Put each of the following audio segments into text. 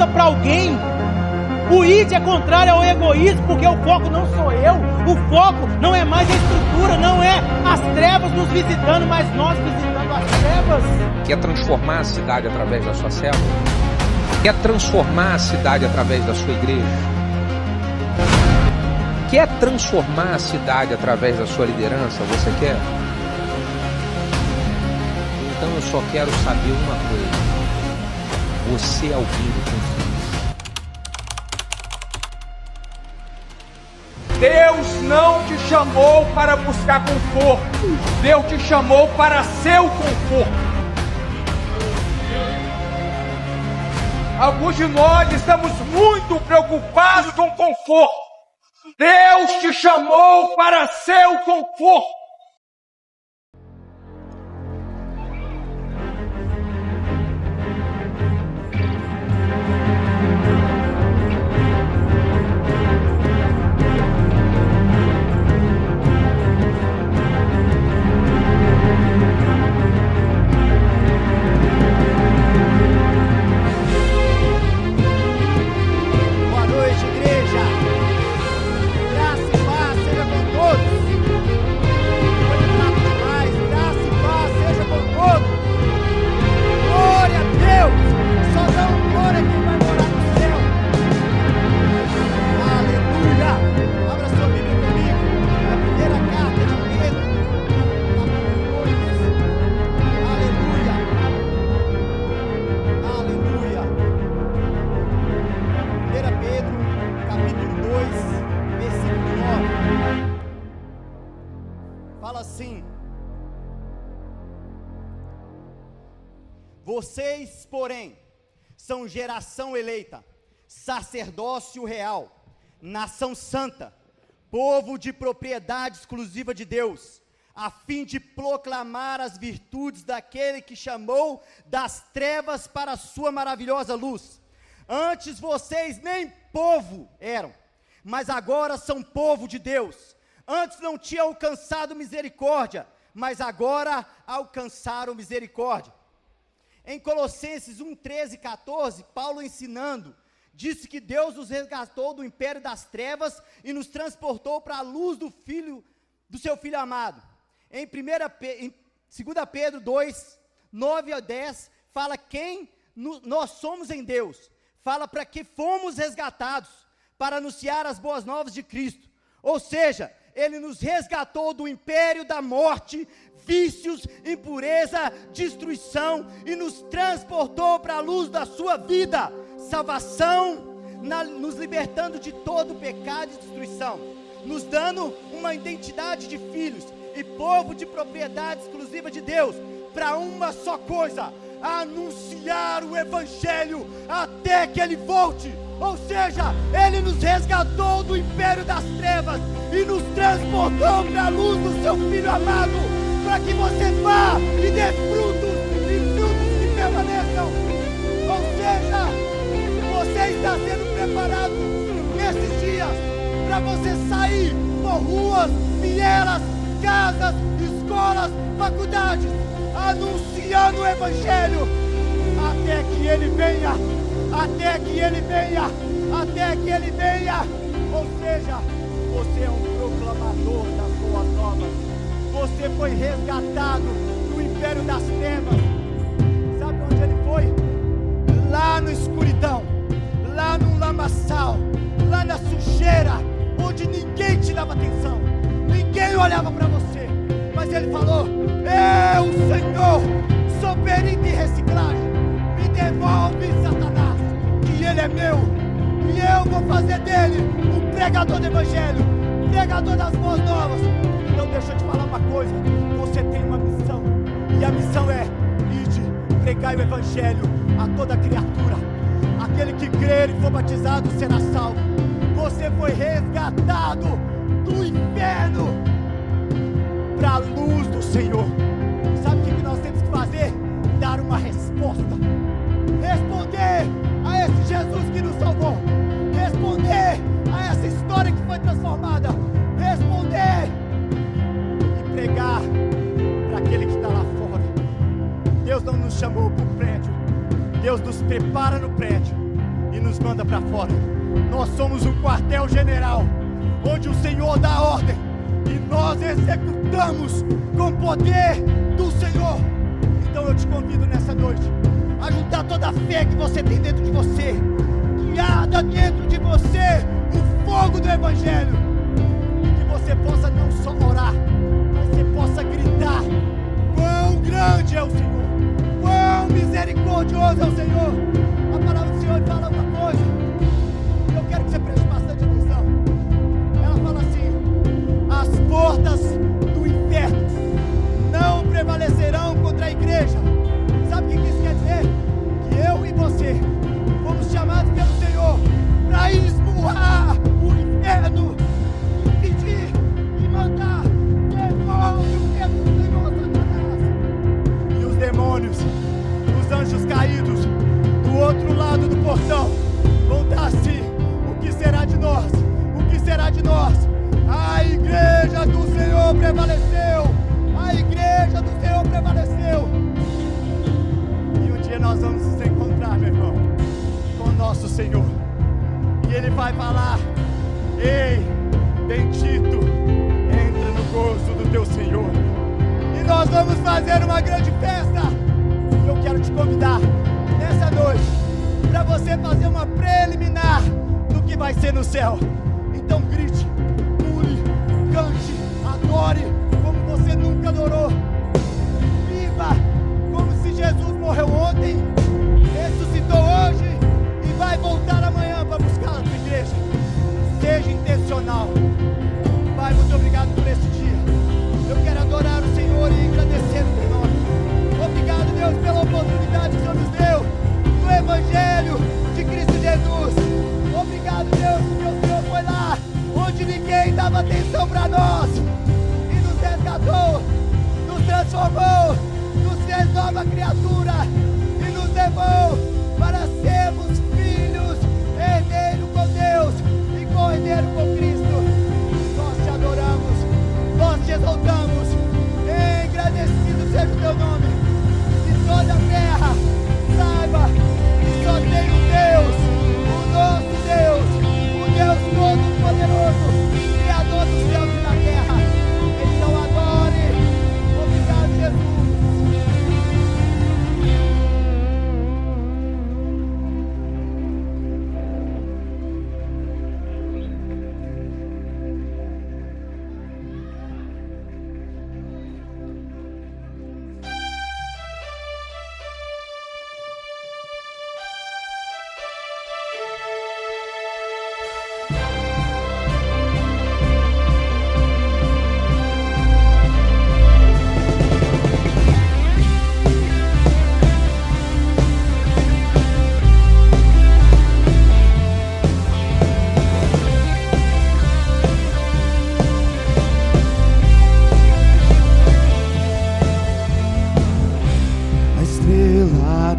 aponta para alguém. O id é contrário ao egoísmo, porque o foco não sou eu, o foco não é mais a estrutura, não é as trevas nos visitando, mas nós visitando as trevas. Quer transformar a cidade através da sua célula? Quer transformar a cidade através da sua igreja? Quer transformar a cidade através da sua liderança? Você quer? Então eu só quero saber uma coisa: você é alguém de confiança. Deus não te chamou para buscar conforto. Deus te chamou para seu conforto. Alguns de nós estamos muito preocupados com conforto. Deus te chamou para seu conforto. Vocês, porém, são geração eleita, sacerdócio real, nação santa, povo de propriedade exclusiva de Deus, a fim de proclamar as virtudes daquele que chamou das trevas para a sua maravilhosa luz. Antes vocês nem povo eram, mas agora são povo de Deus. Antes não tinham alcançado misericórdia, mas agora alcançaram misericórdia. Em Colossenses 1, 13 e 14, Paulo ensinando, disse que Deus nos resgatou do império das trevas e nos transportou para a luz do seu Filho amado. Em 2 Pedro 2, 9 a 10, fala quem nós somos em Deus. Fala para que fomos resgatados, para anunciar as boas novas de Cristo. Ou seja, Ele nos resgatou do império da morte, vícios, impureza, destruição, e nos transportou para a luz da sua vida, salvação, nos libertando de todo pecado e destruição, nos dando uma identidade de filhos e povo de propriedade exclusiva de Deus, para uma só coisa: anunciar o Evangelho até que Ele volte. Ou seja, Ele nos resgatou do império das trevas e nos transportou para a luz do seu Filho amado, para que você vá e dê frutos, e frutos que permaneçam. Ou seja, você está sendo preparado nesses dias para você sair por ruas, vielas, casas, escolas, faculdades, anunciando o Evangelho até que Ele venha, até que Ele venha, até que Ele venha. Ou seja, você é um proclamador das boas novas. Você foi resgatado do império das trevas. Sabe onde ele foi? Lá na escuridão, lá no lamaçal, lá na sujeira, onde ninguém te dava atenção, ninguém olhava para você. Mas ele falou: eu, Senhor, sou perito em reciclagem. Me devolve, Satanás, que ele é meu, e eu vou fazer dele um pregador do Evangelho, pregador das boas novas. Então deixa eu te falar uma coisa: você tem uma missão, e a missão é ide, pregai o Evangelho a toda criatura. Aquele que crer e for batizado será salvo. Você foi resgatado do inferno para a luz do Senhor. Sabe o que nós temos que fazer? Dar uma resposta, responder a esse Jesus que nos salvou, responder a essa história que foi transformada, responder e pregar para aquele que está lá fora. Deus não nos chamou para o prédio, Deus nos prepara no prédio e nos manda para fora. Nós somos um quartel-general, onde o Senhor dá ordem e nós executamos com o poder do Senhor. Então eu te convido nessa noite a juntar toda a fé que você tem dentro de você, que arda dentro de você o fogo do Evangelho, que você possa não só orar, mas você possa gritar: quão grande é o Senhor, quão misericordioso é o Senhor. A palavra do Senhor fala uma coisa, eu quero que você preste bastante atenção. Ela fala assim: as portas do inferno não prevalecerão contra a igreja. Sabe o que isso quer dizer? Que eu e você fomos chamados pelo Senhor para esmurrar o inferno e pedir e mandar: devolve o que é do Senhor, Satanás. E os demônios, os anjos caídos do outro lado do portão vão dar assim: o que será de nós? O que será de nós? A igreja do Senhor prevaleceu. A igreja do Senhor prevaleceu. E um dia nós vamos nos encontrar, meu irmão, com o nosso Senhor. E Ele vai falar: ei, bendito, entra no gozo do teu Senhor. E nós vamos fazer uma grande festa. E eu quero te convidar nessa noite para você fazer uma preliminar do que vai ser no céu. Então grite, pule, cante, adore como você nunca adorou. Viva como se Jesus morreu ontem, ressuscitou hoje e vai voltar amanhã para buscar a tua igreja. Seja intencional. Pai, muito obrigado por esse dia. Eu quero adorar o Senhor e agradecer o teu nome. Obrigado, Deus, pela oportunidade que o Senhor nos deu do Evangelho de Cristo Jesus. Obrigado, Deus, porque o Senhor foi lá onde ninguém dava atenção para nós e nos resgatou, nos transformou, nos fez nova criatura e nos levou para sermos filhos, herdeiro com Deus e co-herdeiro com Cristo. Nós te adoramos, nós te exaltamos, engrandecido seja o teu nome. E toda a terra saiba que só tem um Deus, o nosso Deus, o Deus Todo-Poderoso, Criador dos céus e da terra. Então adore. Obrigado, Jesus.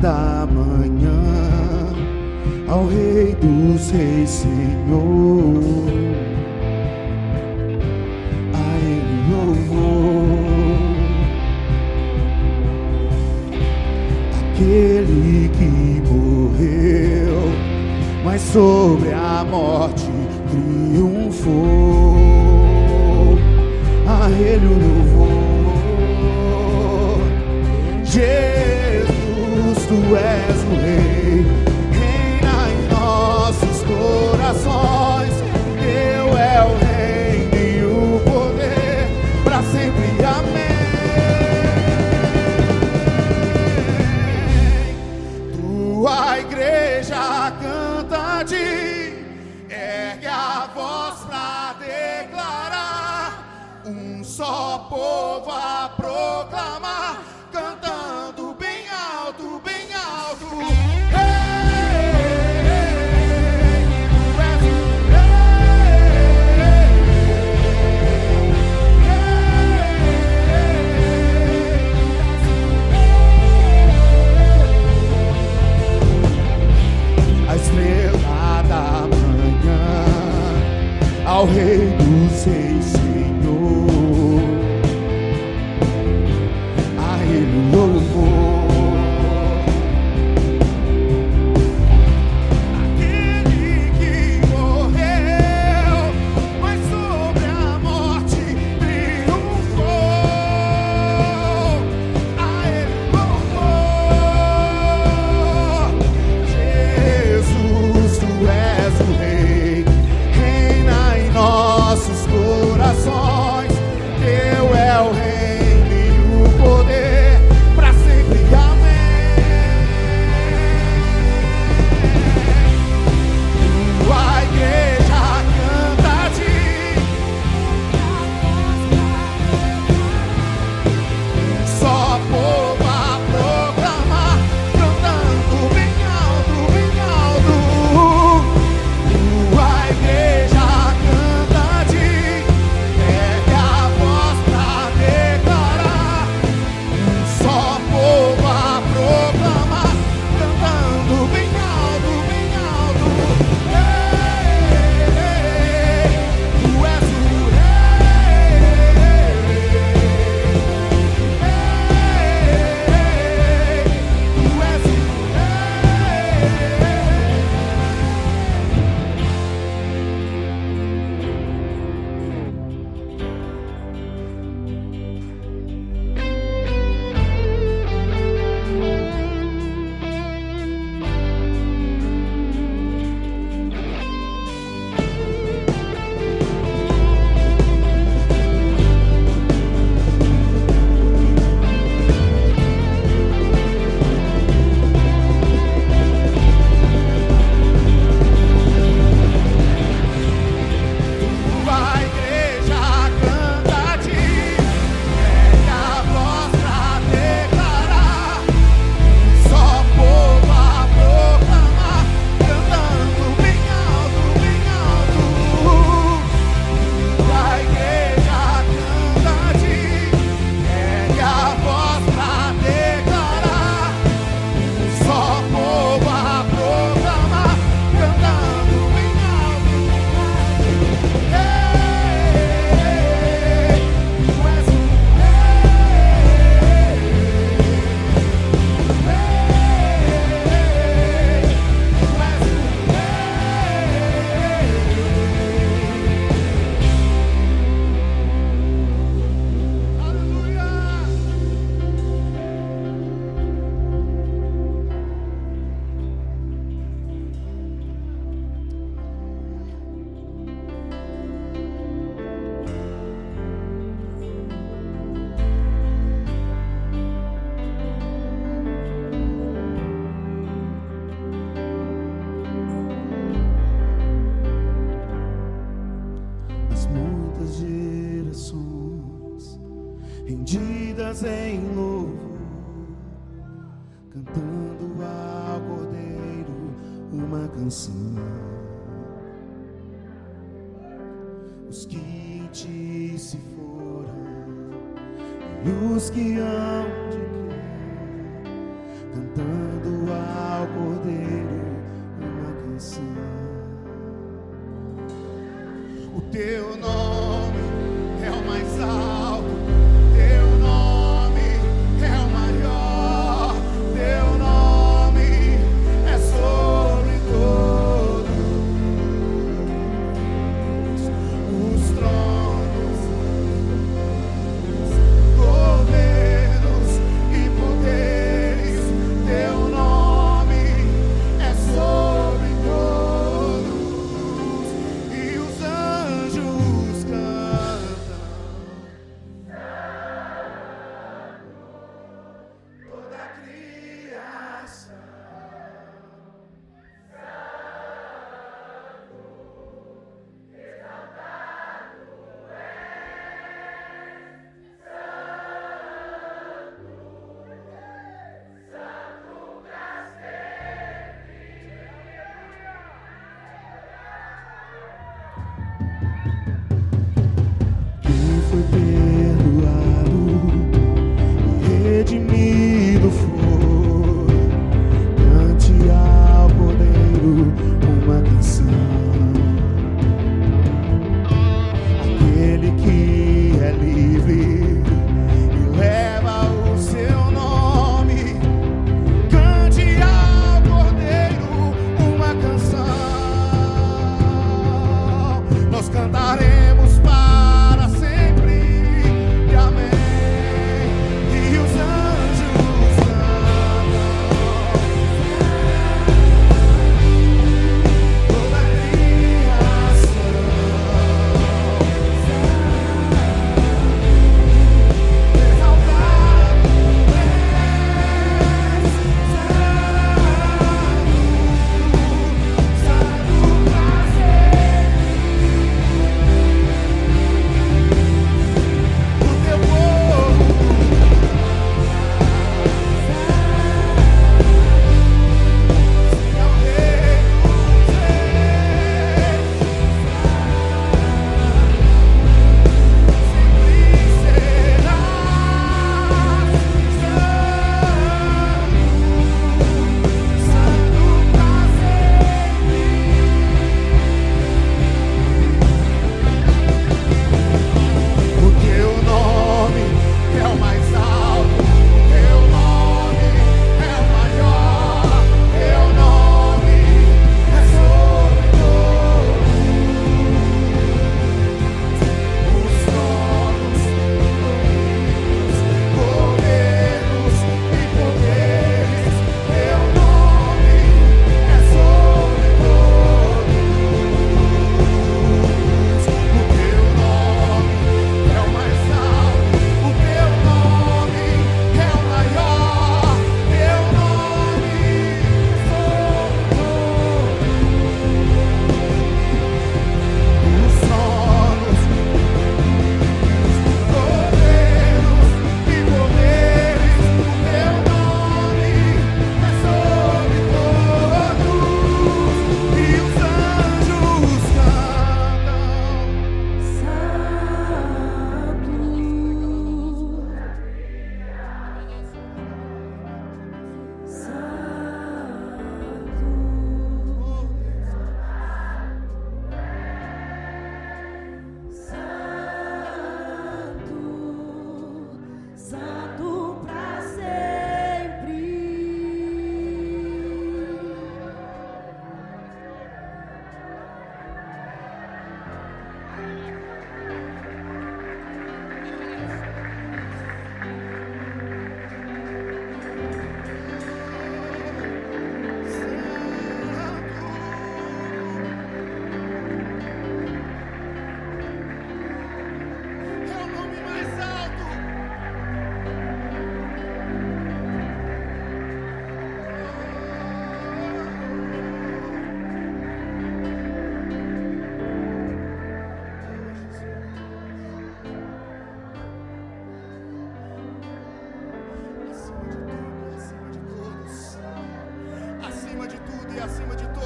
Da manhã, ao Rei dos Reis, Senhor, a Ele louvor, aquele que morreu, mas sobre a morte triunfou, a Ele o louvor. Tu és o Rei, reina em nossos corações. Teu é o reino e o poder, para sempre, amém. Tua igreja canta a ti, ergue a voz pra declarar, um só povo a proclamar, cantando bem alto, bem alto. A estrela da manhã, ao Rei dos Reis, Senhor, rendidas em louvor, cantando ao Cordeiro uma canção. Os que te se foram e os que hão de crer, cantando ao Cordeiro uma canção. O teu nome é o mais alto, teu nome é o maior, teu nome é sobre todos os tronos, governos e poderes, teu nome é sobre todos, e os anjos cantam. Toda a criação quem foi perdoado e redimido foi, cante ao Cordeiro uma canção. Aquele que é livre e leva o seu nome, cante ao Cordeiro uma canção. Nós cantaremos para sempre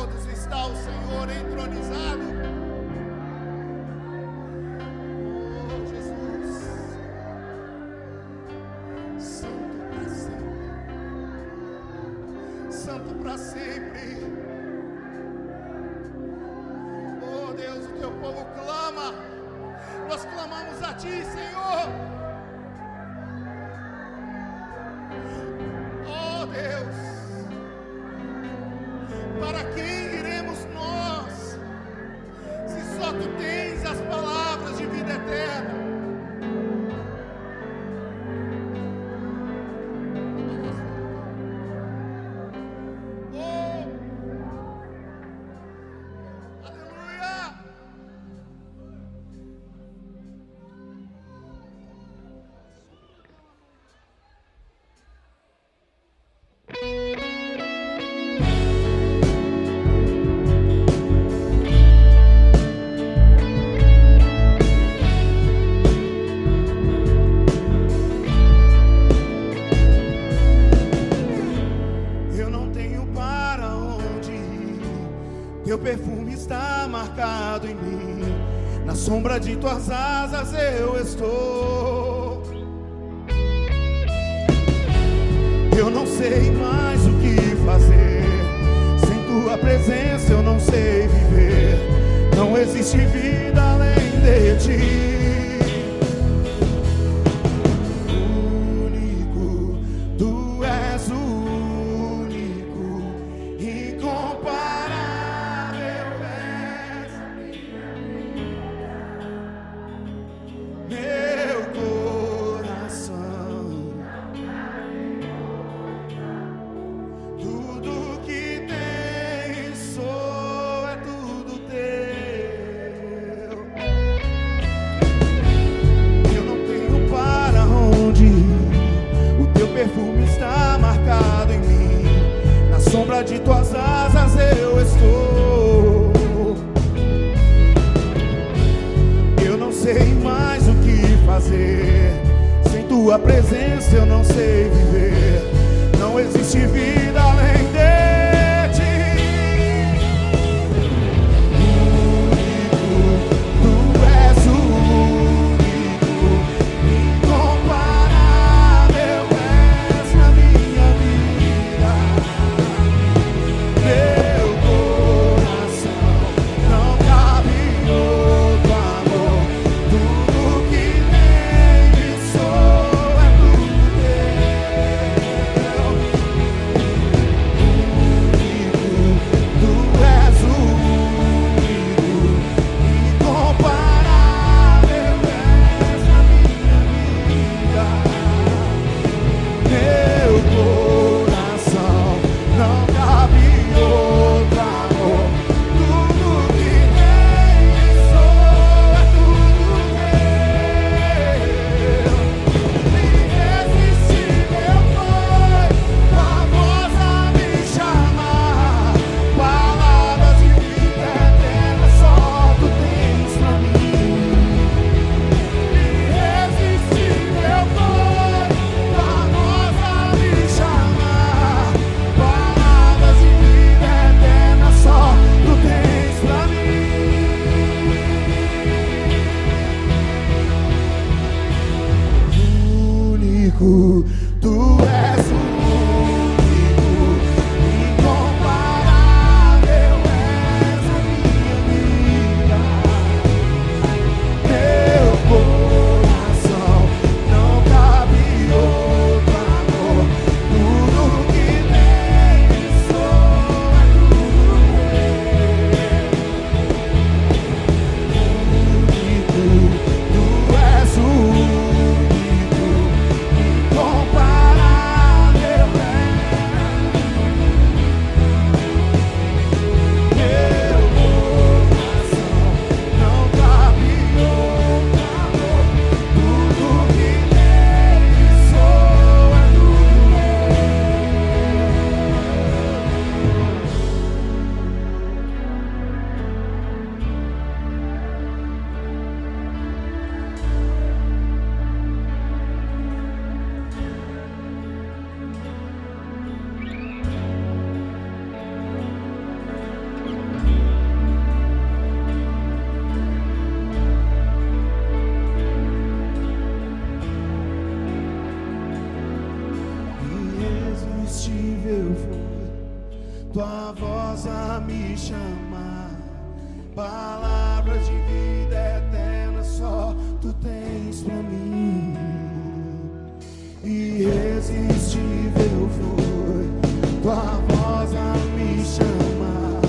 todos está o Senhor entronizado. Oh, Jesus. Santo para sempre. Santo para sempre. Oh, Deus, o teu povo clama. Nós clamamos a ti, Senhor. Oh, Deus. Para quem iremos nós, se só tu tens as palavras de vida eterna? Oh, aleluia! Eu não tenho para onde ir, teu perfume está marcado em mim, na sombra de tuas asas eu estou. Eu não sei mais o que fazer, sem tua presença eu não sei viver, não existe vida além de ti. Único, tu és único, incomparável és meu coração. Tudo que tem sou, é tudo teu. Eu não tenho para onde ir, o teu perfume está marcado em mim, na sombra de tuas asas eu estou. Eu não sei mais o que fazer, sem tua presença eu não sei viver, não existe vida além de ti. Único, tu és único, incomparável és na minha vida. Meu coração não cabe outro amor. Tudo que tem e sou é tudo teu. tua voz a me chamar. Palavras de vida eterna só tu tens pra mim. Irresistível foi tua voz a me chamar.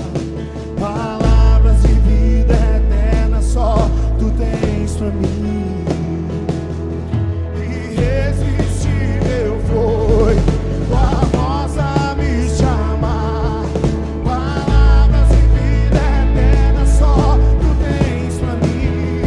Palavras de vida eterna só tu tens pra mim. Irresistível foi tua voz a me chamar. Palavras de vida eterna só tu tens pra mim.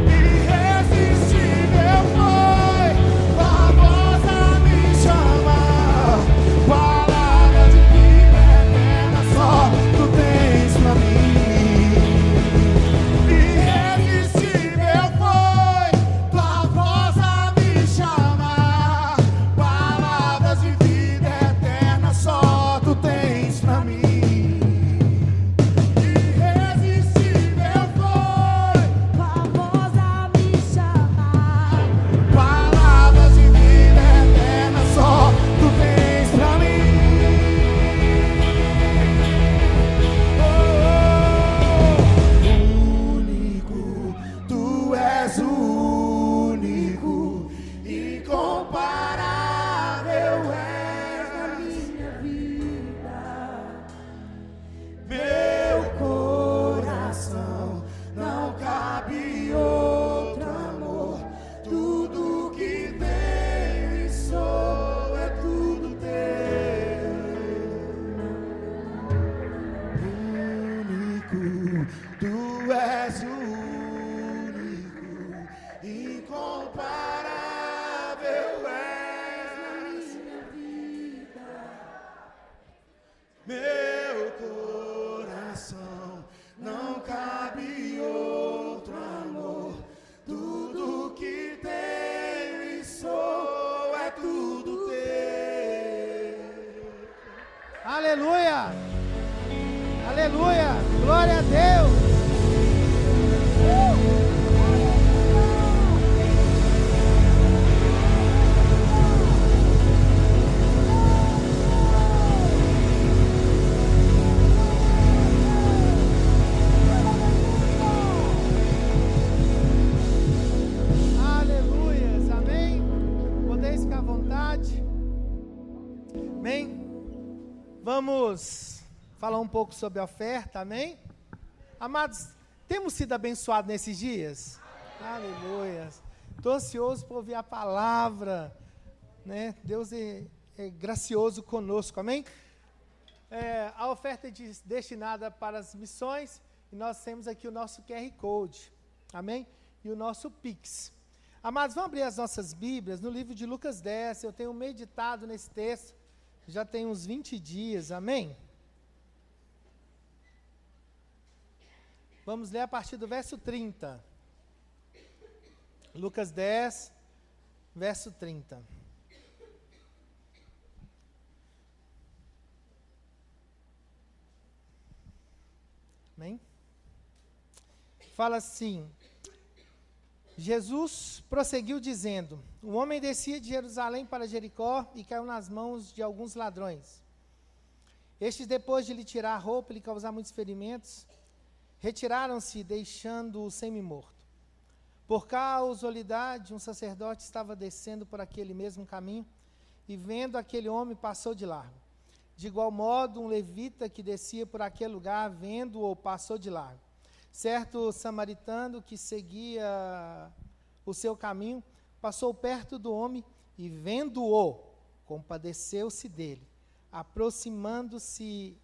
Irresistível foi tua voz a me chamar. Palavras de vida eterna só tu tens pra mim. Irresistível foi tua voz a me chamar. Palavras de vida eterna só tu tens pra mim. Irresistível foi Tua voz a me chamar. palavras de vida eterna só tu tens pra mim. Único, tu és único, incomparável és na minha vida. Meu coração não cabe outro amor. Tudo que tenho e sou é tudo teu. Único, tu és único, incomparável és na minha vida. Meu coração não cabe outro amor. Tudo que tenho e sou é tudo teu. Aleluia! Aleluia! Glória a Deus! Aleluias! Amém? Podeis ficar à vontade. Amém? Vamos falar um pouco sobre a oferta, amém? Amados, temos sido abençoados nesses dias? Aleluia. Estou ansioso por ouvir a palavra, né? Deus é gracioso conosco, amém? A oferta é destinada para as missões e nós temos aqui o nosso QR Code, amém? E o nosso Pix. Amados, vamos abrir as nossas Bíblias no livro de Lucas 10, eu tenho meditado nesse texto, já tem uns 20 dias, amém? Vamos ler a partir do verso 30. Lucas 10, verso 30. Amém? Fala assim: Jesus prosseguiu dizendo: um homem descia de Jerusalém para Jericó e caiu nas mãos de alguns ladrões. Estes, depois de lhe tirar a roupa e lhe causar muitos ferimentos, retiraram-se, deixando-o semi-morto. Por casualidade, um sacerdote estava descendo por aquele mesmo caminho e, vendo aquele homem, passou de largo. De igual modo, um levita que descia por aquele lugar, vendo-o, passou de largo. Certo samaritano que seguia o seu caminho, passou perto do homem e, vendo-o, compadeceu-se dele. Aproximando-se,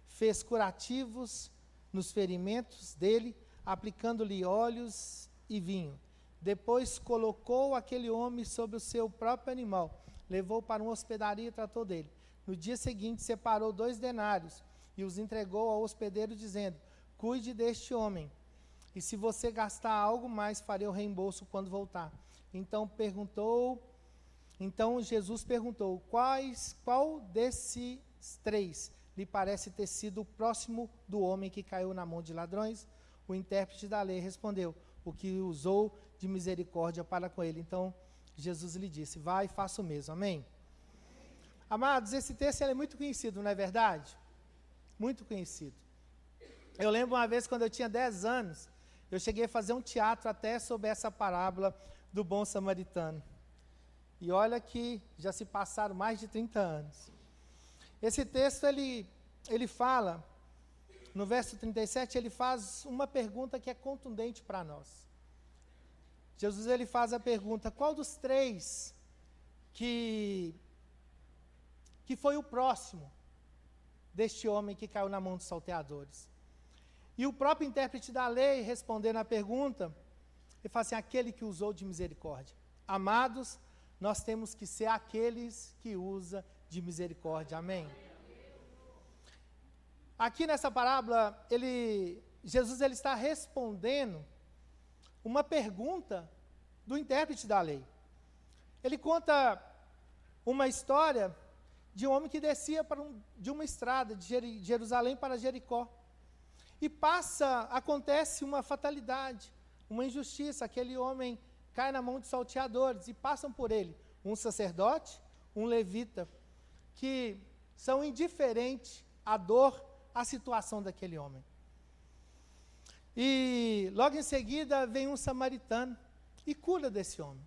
fez curativos nos ferimentos dele, aplicando-lhe óleos e vinho. Depois colocou aquele homem sobre o seu próprio animal, levou para uma hospedaria e tratou dele. No dia seguinte, separou 2 denários e os entregou ao hospedeiro, dizendo: cuide deste homem, e se você gastar algo mais, farei o reembolso quando voltar. Então Jesus perguntou: qual desses 3 lhe parece ter sido o próximo do homem que caiu na mão de ladrões? O intérprete da lei respondeu: o que usou de misericórdia para com ele. Então Jesus lhe disse: vai e faça o mesmo. Amém? Amados, esse texto ele é muito conhecido, não é verdade? Muito conhecido. Eu lembro uma vez, quando eu tinha 10 anos, eu cheguei a fazer um teatro até sobre essa parábola do bom samaritano. E olha que já se passaram mais de 30 anos. Esse texto, ele fala, no verso 37, ele faz uma pergunta que é contundente para nós. Jesus, ele faz a pergunta, qual dos três que foi o próximo deste homem que caiu na mão dos salteadores? E o próprio intérprete da lei, respondendo à pergunta, ele fala assim, aquele que usou de misericórdia. Amados, nós temos que ser aqueles que usam de misericórdia. Amém? Aqui nessa parábola, Jesus ele está respondendo uma pergunta do intérprete da lei. Ele conta uma história de um homem que descia de uma estrada de Jerusalém para Jericó. E acontece uma fatalidade, uma injustiça. Aquele homem cai na mão de salteadores e passam por ele um sacerdote, um levita, que são indiferentes à dor, à situação daquele homem. E logo em seguida vem um samaritano e cura desse homem.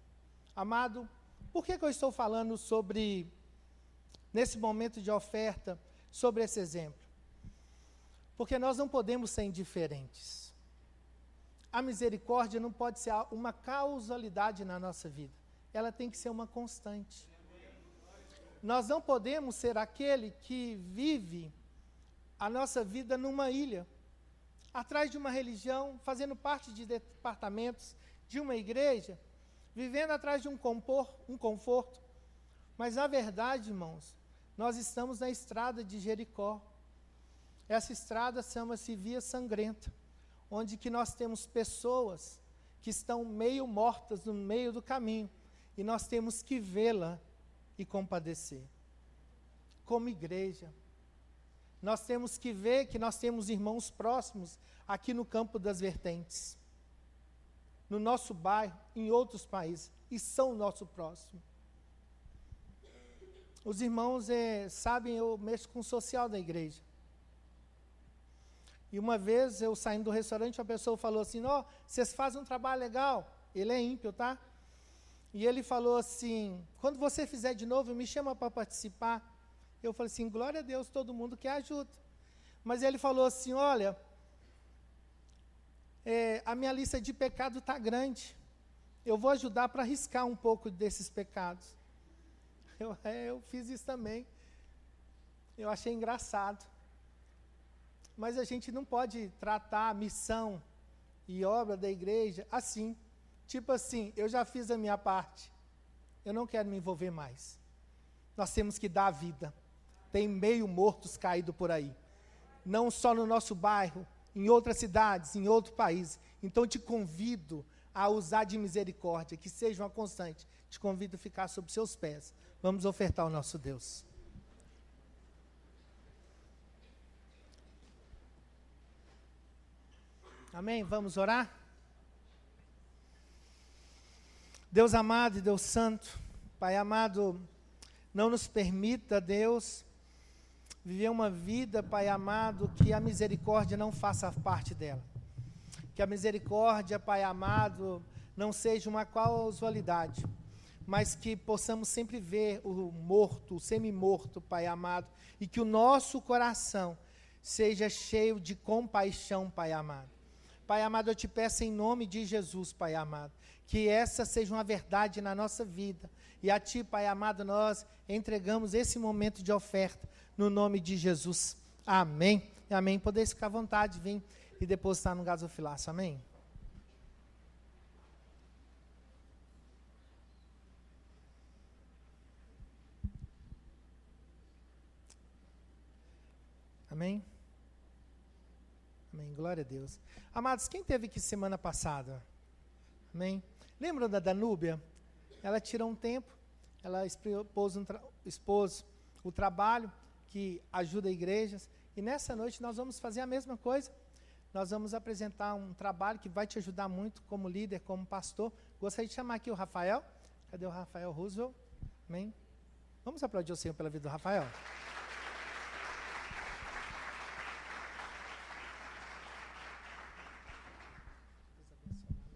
Amado, por que eu estou falando nesse momento de oferta, sobre esse exemplo? Porque nós não podemos ser indiferentes. A misericórdia não pode ser uma causalidade na nossa vida. Ela tem que ser uma constante. Nós não podemos ser aquele que vive a nossa vida numa ilha, atrás de uma religião, fazendo parte de departamentos de uma igreja, vivendo atrás de um conforto. Mas, na verdade, irmãos, nós estamos na estrada de Jericó. Essa estrada chama-se Via Sangrenta, onde que nós temos pessoas que estão meio mortas no meio do caminho, e nós temos que vê-la e compadecer. Como igreja, nós temos que ver que nós temos irmãos próximos aqui no Campo das Vertentes, no nosso bairro, em outros países, e são o nosso próximo. Os irmãos sabem, eu mexo com o social da igreja. E uma vez, eu saindo do restaurante, uma pessoa falou assim, vocês fazem um trabalho legal. Ele é ímpio, tá? E ele falou assim, quando você fizer de novo, me chama para participar. Eu falei assim, glória a Deus, todo mundo quer ajuda. Mas ele falou assim, olha, a minha lista de pecado está grande. Eu vou ajudar para arriscar um pouco desses pecados. Eu fiz isso também. Eu achei engraçado. Mas a gente não pode tratar a missão e obra da igreja assim. Tipo assim, eu já fiz a minha parte. Eu não quero me envolver mais. Nós temos que dar a vida. Tem meio mortos caídos por aí. Não só no nosso bairro, em outras cidades, em outro país. Então te convido a usar de misericórdia, que seja uma constante. Te convido a ficar sob seus pés. Vamos ofertar ao nosso Deus. Amém? Vamos orar? Deus amado e Deus santo, Pai amado, não nos permita, Deus, viver uma vida, Pai amado, que a misericórdia não faça parte dela. Que a misericórdia, Pai amado, não seja uma causalidade, mas que possamos sempre ver o morto, o semi-morto, Pai amado, e que o nosso coração seja cheio de compaixão, Pai amado. Pai amado, eu te peço em nome de Jesus, Pai amado, que essa seja uma verdade na nossa vida. E a Ti, Pai amado, nós entregamos esse momento de oferta, no nome de Jesus. Amém. Amém. Podeis ficar à vontade, vir e depositar no gasofilaço. Amém. Amém. Amém, glória a Deus. Amados, quem teve aqui semana passada? Amém? Lembram da Danúbia? Ela tirou um tempo, ela expôs o trabalho que ajuda igrejas, e nessa noite nós vamos fazer a mesma coisa. Nós vamos apresentar um trabalho que vai te ajudar muito como líder, como pastor. Gostaria de chamar aqui o Rafael. Cadê o Rafael Roosevelt? Amém? Vamos aplaudir o Senhor pela vida do Rafael?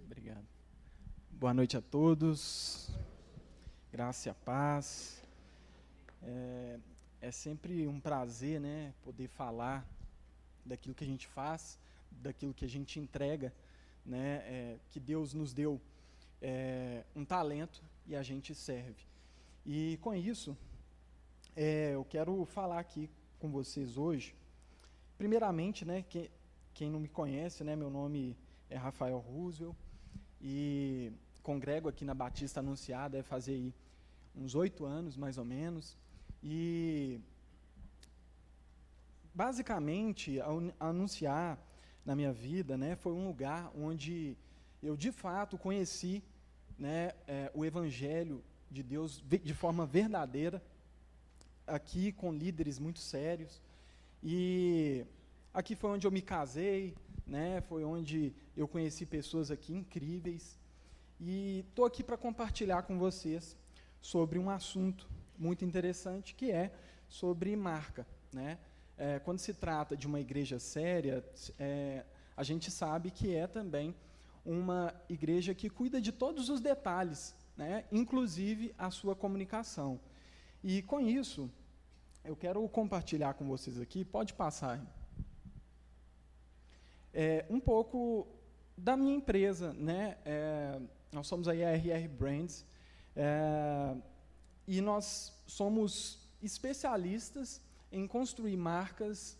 Obrigado. Boa noite a todos. Graça e a paz. É sempre um prazer, né, poder falar daquilo que a gente faz, daquilo que a gente entrega, né, que Deus nos deu um talento e a gente serve. E com isso, eu quero falar aqui com vocês hoje. Primeiramente, né, quem não me conhece, né, meu nome é Rafael Roosevelt e congrego aqui na Batista Anunciada, deve fazer aí uns 8 anos, mais ou menos. E, basicamente, anunciar na minha vida, né, foi um lugar onde eu, de fato, conheci, né, o Evangelho de Deus de forma verdadeira, aqui com líderes muito sérios. E aqui foi onde eu me casei, né, foi onde eu conheci pessoas aqui incríveis. E estou aqui para compartilhar com vocês sobre um assunto muito interessante, que é sobre marca, né? Quando se trata de uma igreja séria, a gente sabe que é também uma igreja que cuida de todos os detalhes, né? Inclusive a sua comunicação. E com isso, eu quero compartilhar com vocês aqui, pode passar, um pouco da minha empresa, né? Nós somos aí a RR Brands, e nós somos especialistas em construir marcas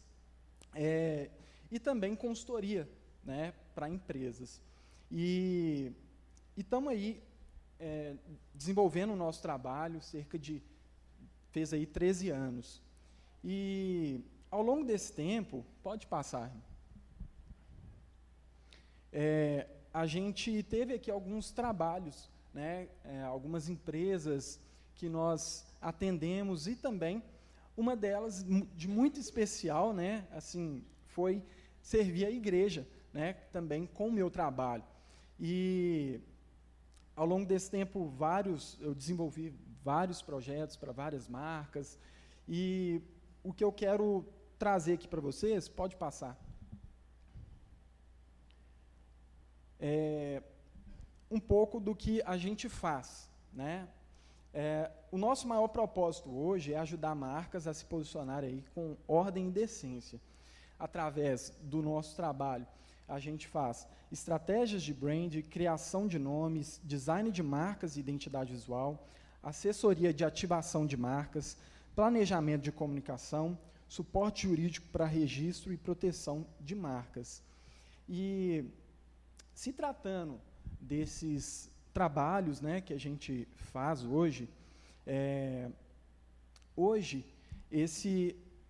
e também consultoria, né, para empresas. E estamos aí desenvolvendo o nosso trabalho, fez aí 13 anos. E ao longo desse tempo, pode passar, a gente teve aqui alguns trabalhos, né, algumas empresas que nós atendemos, e também uma delas de muito especial, né, assim, foi servir a igreja, né, também com o meu trabalho. E ao longo desse tempo eu desenvolvi vários projetos para várias marcas, e o que eu quero trazer aqui para vocês, pode passar, um pouco do que a gente faz, né? O nosso maior propósito hoje é ajudar marcas a se posicionarem aí com ordem e decência. Através do nosso trabalho, a gente faz estratégias de brand, criação de nomes, design de marcas e identidade visual, assessoria de ativação de marcas, planejamento de comunicação, suporte jurídico para registro e proteção de marcas. E, se tratando desses trabalhos, né, que a gente faz hoje,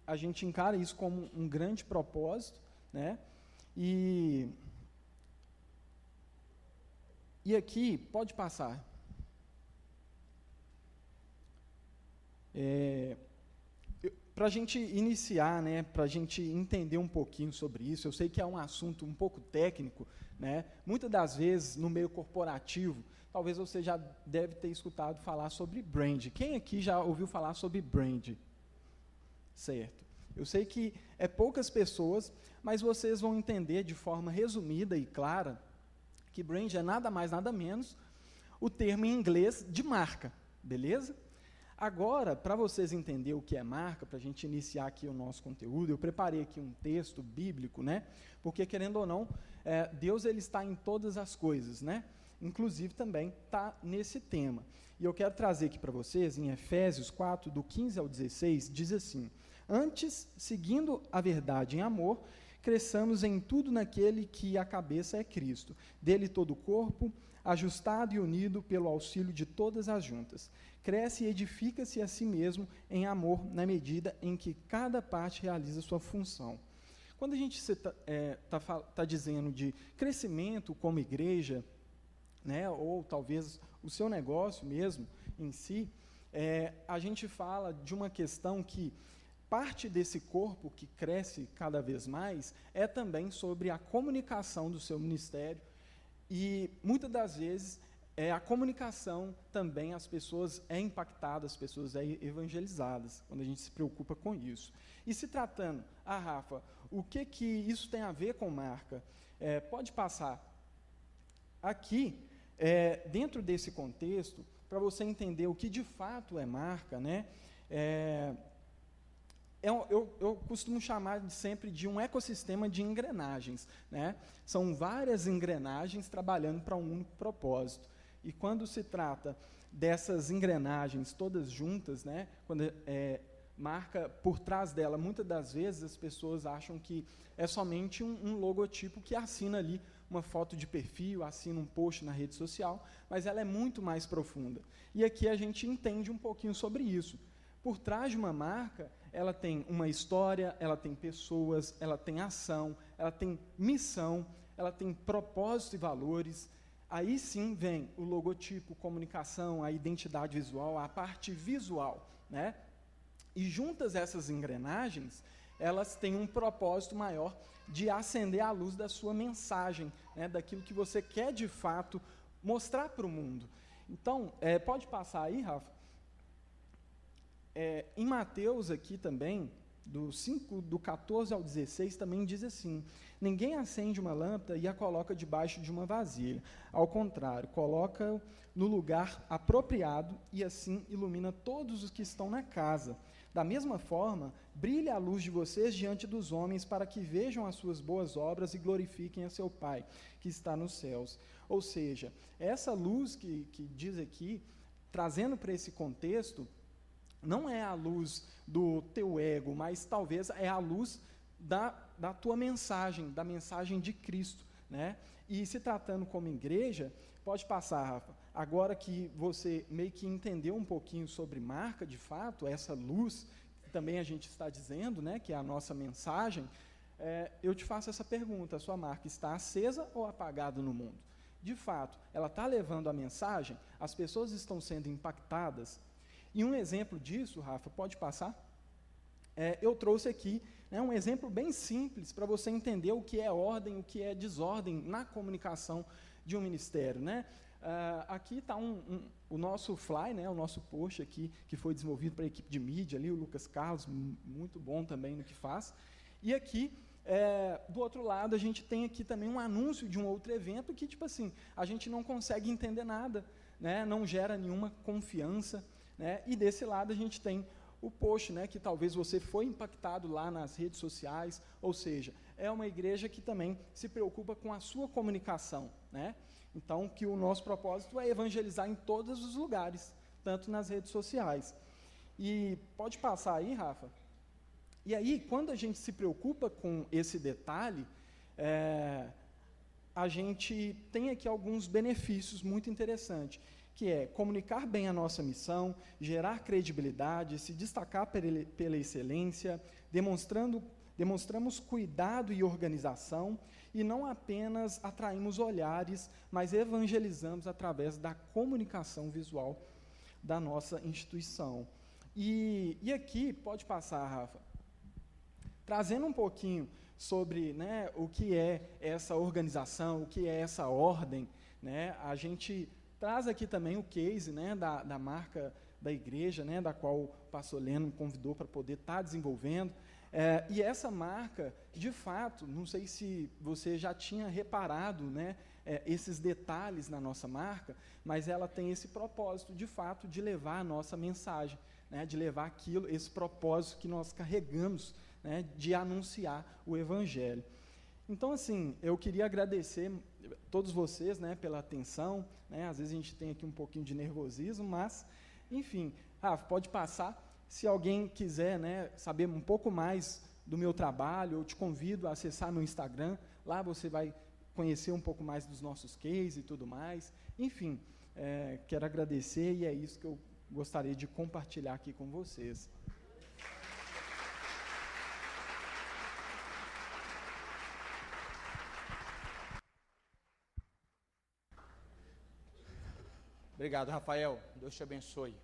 a gente encara isso como um grande propósito, né, e aqui, pode passar, para a gente iniciar, né, para a gente entender um pouquinho sobre isso, eu sei que é um assunto um pouco técnico, né, muitas das vezes no meio corporativo, talvez você já deve ter escutado falar sobre brand. Quem aqui já ouviu falar sobre brand? Certo. Eu sei que é poucas pessoas, mas vocês vão entender de forma resumida e clara que brand é nada mais, nada menos o termo em inglês de marca, beleza? Agora, para vocês entenderem o que é marca, para a gente iniciar aqui o nosso conteúdo, eu preparei aqui um texto bíblico, né? Porque, querendo ou não, Deus ele está em todas as coisas, né? Inclusive também está nesse tema. E eu quero trazer aqui para vocês, em Efésios 4, do 15 ao 16, diz assim: antes, seguindo a verdade em amor, cresçamos em tudo naquele que a cabeça é Cristo, dele todo o corpo, ajustado e unido pelo auxílio de todas as juntas, cresce e edifica-se a si mesmo em amor, na medida em que cada parte realiza sua função. Quando a gente está dizendo de crescimento como igreja, né, ou talvez o seu negócio mesmo em si, a gente fala de uma questão que parte desse corpo que cresce cada vez mais é também sobre a comunicação do seu ministério, e muitas das vezes a comunicação também, as pessoas impactadas, as pessoas evangelizadas, quando a gente se preocupa com isso. E se tratando, Rafa, o que isso tem a ver com marca? Pode passar aqui, dentro desse contexto, para você entender o que de fato é marca, né? Eu costumo chamar sempre de um ecossistema de engrenagens, né? São várias engrenagens trabalhando para um único propósito. E quando se trata dessas engrenagens todas juntas, né? Quando marca por trás dela, muitas das vezes as pessoas acham que é somente um logotipo que assina ali uma foto de perfil, assina um post na rede social, mas ela é muito mais profunda. E aqui a gente entende um pouquinho sobre isso. Por trás de uma marca, ela tem uma história, ela tem pessoas, ela tem ação, ela tem missão, ela tem propósito e valores. Aí sim vem o logotipo, comunicação, a identidade visual, a parte visual, né? E juntas essas engrenagens, elas têm um propósito maior de acender a luz da sua mensagem, né? Daquilo que você quer de fato mostrar para o mundo. Então, pode passar aí, Rafa? Em Mateus aqui também, do 14 ao 16, também diz assim: ninguém acende uma lâmpada e a coloca debaixo de uma vasilha. Ao contrário, coloca no lugar apropriado e assim ilumina todos os que estão na casa. Da mesma forma, brilhe a luz de vocês diante dos homens para que vejam as suas boas obras e glorifiquem a seu Pai, que está nos céus. Ou seja, essa luz que diz aqui, trazendo para esse contexto, não é a luz do teu ego, mas talvez é a luz da tua mensagem, da mensagem de Cristo, né? E se tratando como igreja, pode passar, Rafa, agora que você meio que entendeu um pouquinho sobre marca, de fato, essa luz, que também a gente está dizendo, né, que é a nossa mensagem, eu te faço essa pergunta: a sua marca está acesa ou apagada no mundo? De fato, ela está levando a mensagem? As pessoas estão sendo impactadas? E um exemplo disso, Rafa, pode passar? Eu trouxe aqui, né, um exemplo bem simples para você entender o que é ordem, o que é desordem na comunicação de um ministério, né? Aqui está o nosso fly, né, o nosso post aqui, que foi desenvolvido para a equipe de mídia ali, o Lucas Carlos, muito bom também no que faz. E aqui, do outro lado, a gente tem aqui também um anúncio de um outro evento que, tipo assim, a gente não consegue entender nada, né, não gera nenhuma confiança, né? E desse lado a gente tem o post, né, que talvez você foi impactado lá nas redes sociais, ou seja, é uma igreja que também se preocupa com a sua comunicação, né? Então, que o nosso propósito é evangelizar em todos os lugares, tanto nas redes sociais. E pode passar aí, Rafa? E aí, quando a gente se preocupa com esse detalhe, a gente tem aqui alguns benefícios muito interessantes, que é comunicar bem a nossa missão, gerar credibilidade, se destacar pela excelência, demonstramos cuidado e organização, e não apenas atraímos olhares, mas evangelizamos através da comunicação visual da nossa instituição. E aqui, pode passar, Rafa, trazendo um pouquinho sobre, né, o que é essa organização, o que é essa ordem, né, a gente traz aqui também o case, né, da marca da igreja, né, da qual o pastor Leno me convidou para poder estar desenvolvendo. E essa marca, de fato, não sei se você já tinha reparado, né, esses detalhes na nossa marca, mas ela tem esse propósito, de fato, de levar a nossa mensagem, né, de levar esse propósito que nós carregamos, né, de anunciar o Evangelho. Então, assim, eu queria agradecer todos vocês, né, pela atenção, né, às vezes a gente tem aqui um pouquinho de nervosismo, mas, enfim, Rafa, pode passar. Se alguém quiser, né, saber um pouco mais do meu trabalho, eu te convido a acessar meu Instagram, lá você vai conhecer um pouco mais dos nossos cases e tudo mais. Enfim, quero agradecer e é isso que eu gostaria de compartilhar aqui com vocês. Obrigado, Rafael. Deus te abençoe.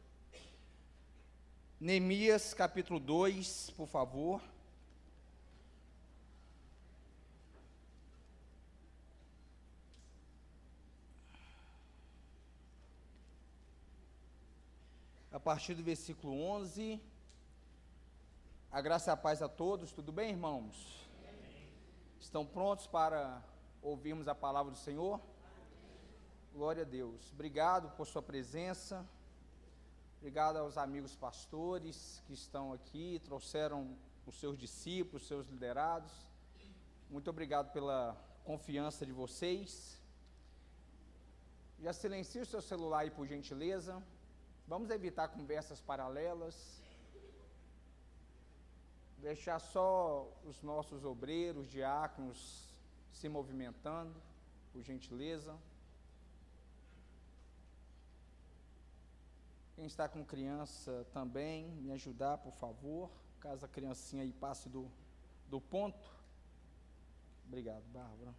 Neemias, capítulo 2, por favor. partir do versículo 11. A graça e a paz a todos, tudo bem, irmãos? Estão prontos para ouvirmos a palavra do Senhor? Glória a Deus. Obrigado por sua presença. Obrigado aos amigos pastores que estão aqui, trouxeram os seus discípulos, os seus liderados. Muito obrigado pela confiança de vocês. Já silencie o seu celular aí, por gentileza. Vamos evitar conversas paralelas. Deixar só os nossos obreiros, diáconos se movimentando, por gentileza. Quem está com criança também, me ajudar, por favor, caso a criancinha aí passe do ponto. Obrigado, Bárbara.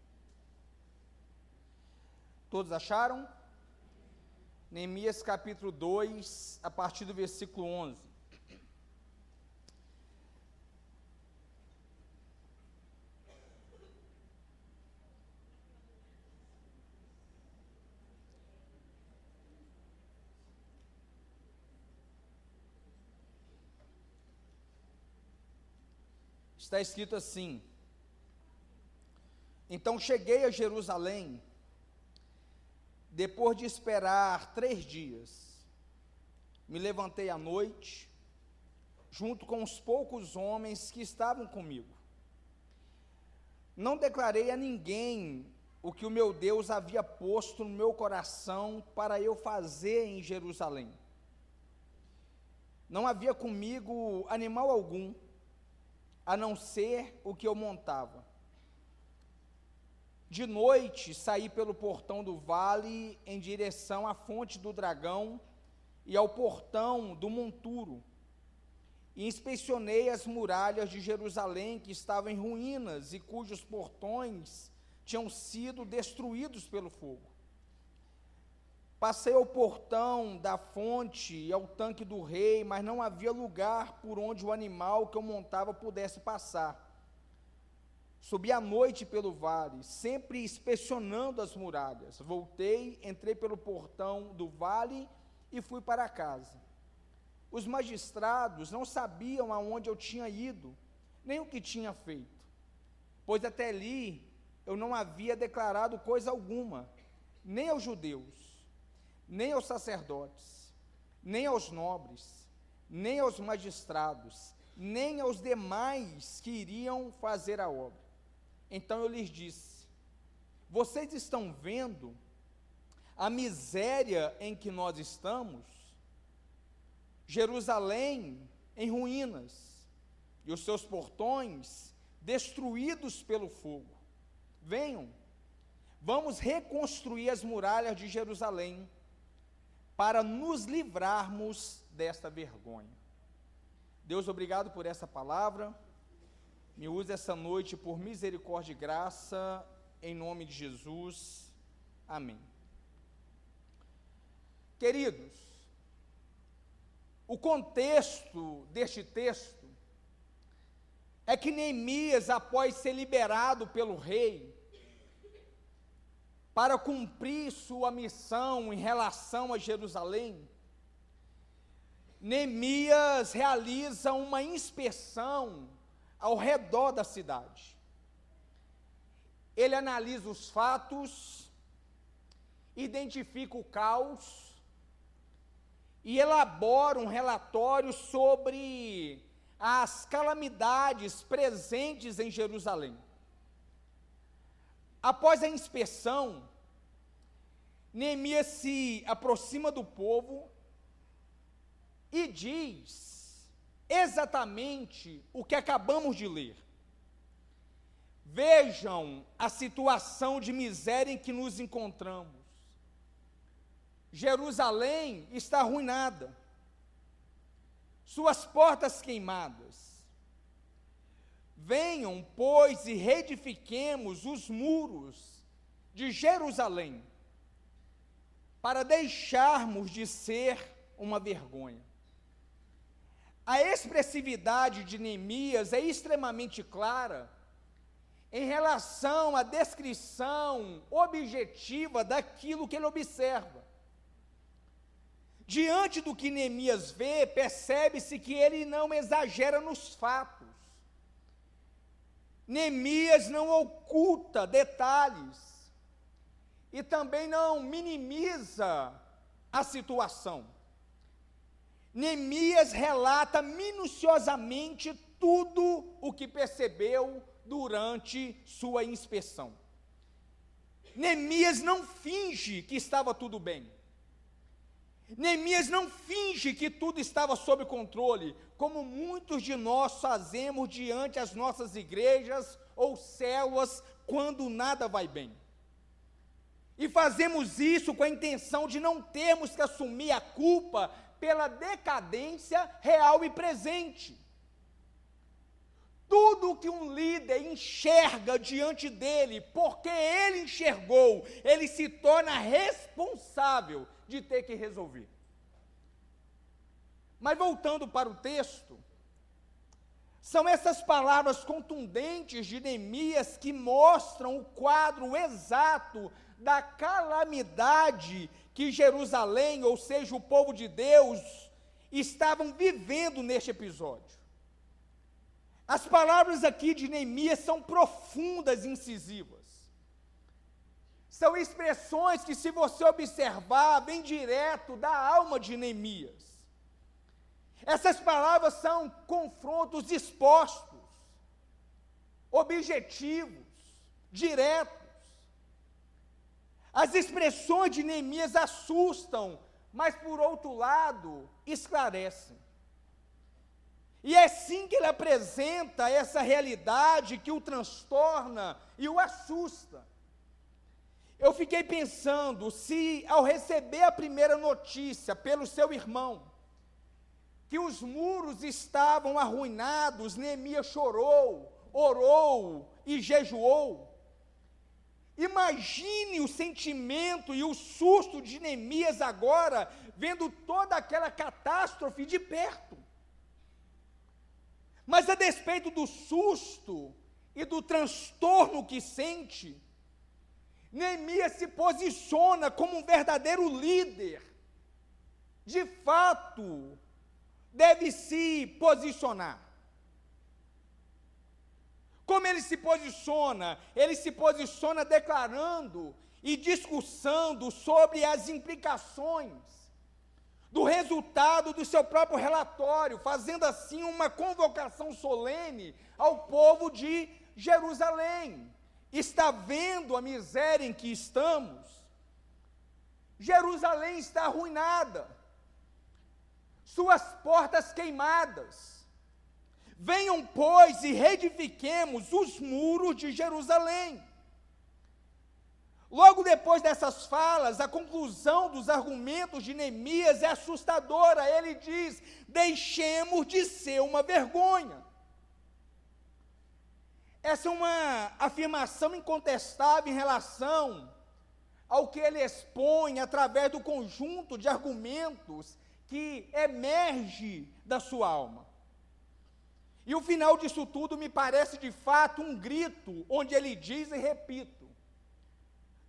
Todos acharam? Neemias capítulo 2, a partir do versículo 11. Está escrito assim: então cheguei a Jerusalém, depois de esperar 3 dias, me levantei à noite, junto com os poucos homens que estavam comigo. Não declarei a ninguém o que o meu Deus havia posto no meu coração para eu fazer em Jerusalém. Não havia comigo animal algum, a não ser o que eu montava. De noite, saí pelo portão do vale em direção à fonte do dragão e ao portão do monturo, e inspecionei as muralhas de Jerusalém que estavam em ruínas e cujos portões tinham sido destruídos pelo fogo. Passei ao portão da fonte e ao tanque do rei, mas não havia lugar por onde o animal que eu montava pudesse passar. Subi à noite pelo vale, sempre inspecionando as muralhas. Voltei, entrei pelo portão do vale e fui para casa. Os magistrados não sabiam aonde eu tinha ido, nem o que tinha feito, pois até ali eu não havia declarado coisa alguma, nem aos judeus, nem aos sacerdotes, nem aos nobres, nem aos magistrados, nem aos demais que iriam fazer a obra. Então eu lhes disse: vocês estão vendo a miséria em que nós estamos? Jerusalém em ruínas, e os seus portões destruídos pelo fogo. Venham, vamos reconstruir as muralhas de Jerusalém, para nos livrarmos desta vergonha. Deus, obrigado por essa palavra. Me use essa noite por misericórdia e graça, em nome de Jesus. Amém. Queridos, o contexto deste texto é que Neemias, após ser liberado pelo rei, para cumprir sua missão em relação a Jerusalém, Neemias realiza uma inspeção ao redor da cidade. Ele analisa os fatos, identifica o caos e elabora um relatório sobre as calamidades presentes em Jerusalém. Após a inspeção, Neemias se aproxima do povo e diz exatamente o que acabamos de ler. Vejam a situação de miséria em que nos encontramos. Jerusalém está arruinada, suas portas queimadas. Venham, pois, e reedifiquemos os muros de Jerusalém, para deixarmos de ser uma vergonha. A expressividade de Neemias é extremamente clara em relação à descrição objetiva daquilo que ele observa. Diante do que Neemias vê, percebe-se que ele não exagera nos fatos. Neemias não oculta detalhes e também não minimiza a situação. Neemias relata minuciosamente tudo o que percebeu durante sua inspeção. Neemias não finge que estava tudo bem. Neemias não finge que tudo estava sob controle, como muitos de nós fazemos diante das nossas igrejas ou células quando nada vai bem. E fazemos isso com a intenção de não termos que assumir a culpa pela decadência real e presente. Tudo que um líder enxerga diante dele, porque ele enxergou, ele se torna responsável de ter que resolver. Mas voltando para o texto, são essas palavras contundentes de Neemias que mostram o quadro exato da calamidade que Jerusalém, ou seja, o povo de Deus, estavam vivendo neste episódio. As palavras aqui de Neemias são profundas e incisivas. São expressões que, se você observar, vêm direto da alma de Neemias. Essas palavras são confrontos expostos, objetivos, diretos. As expressões de Neemias assustam, mas, por outro lado, esclarecem. E é assim que ele apresenta essa realidade que o transtorna e o assusta. Eu fiquei pensando se, ao receber a primeira notícia pelo seu irmão, que os muros estavam arruinados, Neemias chorou, orou e jejuou. Imagine o sentimento e o susto de Neemias agora, vendo toda aquela catástrofe de perto. Mas, a despeito do susto e do transtorno que sente, Neemias se posiciona como um verdadeiro líder. De fato, deve se posicionar. Como ele se posiciona? Ele se posiciona declarando e discussando sobre as implicações do resultado do seu próprio relatório, fazendo assim uma convocação solene ao povo de Jerusalém. Está vendo a miséria em que estamos? Jerusalém está arruinada, suas portas queimadas. Venham, pois, e reedifiquemos os muros de Jerusalém. Logo depois dessas falas, a conclusão dos argumentos de Neemias é assustadora. Ele diz: deixemos de ser uma vergonha. Essa é uma afirmação incontestável em relação ao que ele expõe através do conjunto de argumentos que emerge da sua alma. E o final disso tudo me parece de fato um grito, onde ele diz, e repito: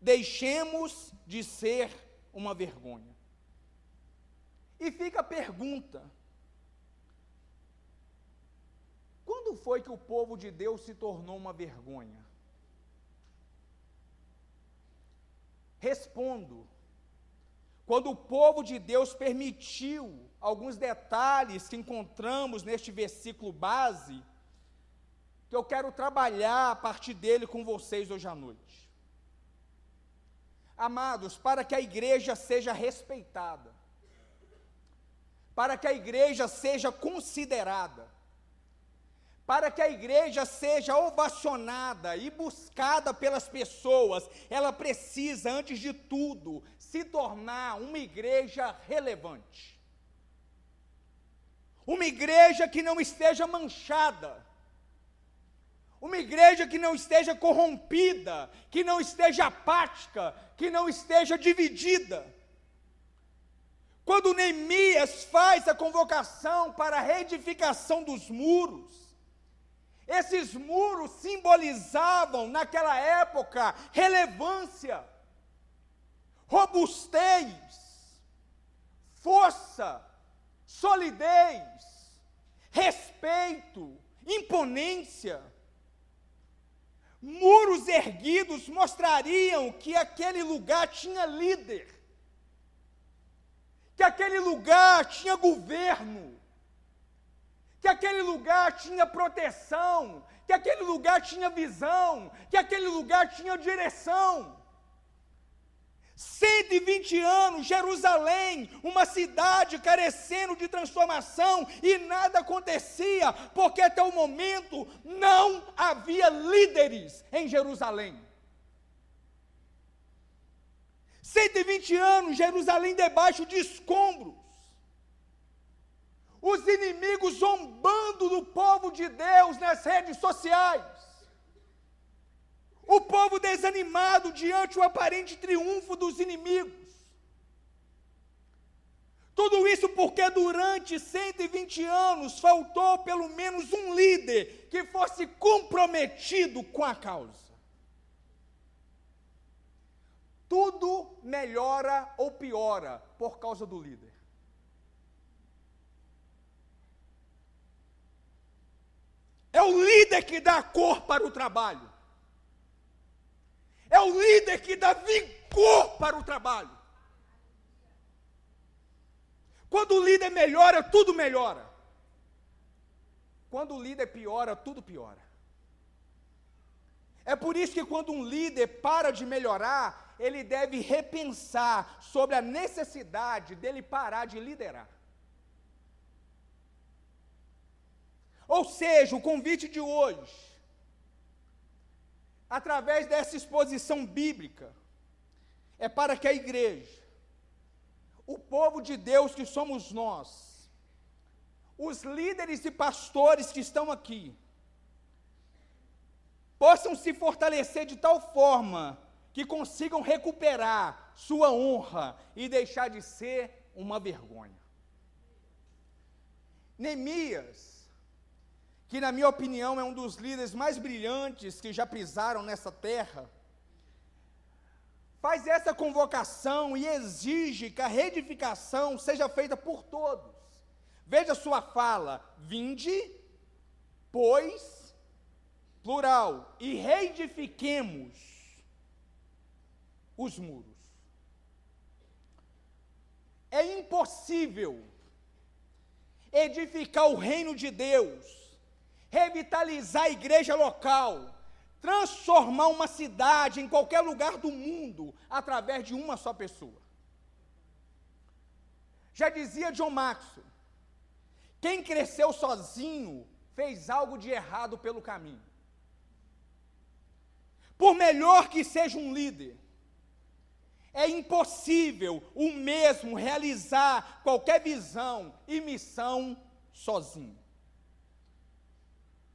deixemos de ser uma vergonha. E fica a pergunta: quando foi que o povo de Deus se tornou uma vergonha? Respondo: quando o povo de Deus permitiu alguns detalhes que encontramos neste versículo base, que eu quero trabalhar a partir dele com vocês hoje à noite. Amados, para que a igreja seja respeitada, para que a igreja seja considerada, para que a igreja seja ovacionada e buscada pelas pessoas, ela precisa, antes de tudo, se tornar uma igreja relevante. Uma igreja que não esteja manchada, uma igreja que não esteja corrompida, que não esteja apática, que não esteja dividida. Quando Neemias faz a convocação para a reedificação dos muros, esses muros simbolizavam, naquela época, relevância, robustez, força força, solidez, respeito, imponência. Muros erguidos mostrariam que aquele lugar tinha líder, que aquele lugar tinha governo, que aquele lugar tinha proteção, que aquele lugar tinha visão, que aquele lugar tinha direção. 120 anos, Jerusalém, uma cidade carecendo de transformação, e nada acontecia, porque até o momento não havia líderes em Jerusalém. 120 anos, Jerusalém debaixo de escombros, os inimigos zombando do povo de Deus nas redes sociais, o povo desanimado diante do aparente triunfo dos inimigos. Tudo isso porque durante 120 anos faltou pelo menos um líder que fosse comprometido com a causa. Tudo melhora ou piora por causa do líder. É o líder que dá cor para o trabalho. É o líder que dá vigor para o trabalho. Quando o líder melhora, tudo melhora. Quando o líder piora, tudo piora. É por isso que quando um líder para de melhorar, ele deve repensar sobre a necessidade dele parar de liderar. Ou seja, o convite de hoje, através dessa exposição bíblica, é para que a igreja, o povo de Deus que somos nós, os líderes e pastores que estão aqui, possam se fortalecer de tal forma que consigam recuperar sua honra e deixar de ser uma vergonha. Neemias, que na minha opinião é um dos líderes mais brilhantes que já pisaram nessa terra, faz essa convocação e exige que a reedificação seja feita por todos. Veja sua fala: vinde, pois, plural, e reedifiquemos os muros. É impossível edificar o reino de Deus, revitalizar a igreja local, transformar uma cidade em qualquer lugar do mundo através de uma só pessoa. Já dizia John Maxwell, quem cresceu sozinho fez algo de errado pelo caminho. Por melhor que seja um líder, é impossível o mesmo realizar qualquer visão e missão sozinho.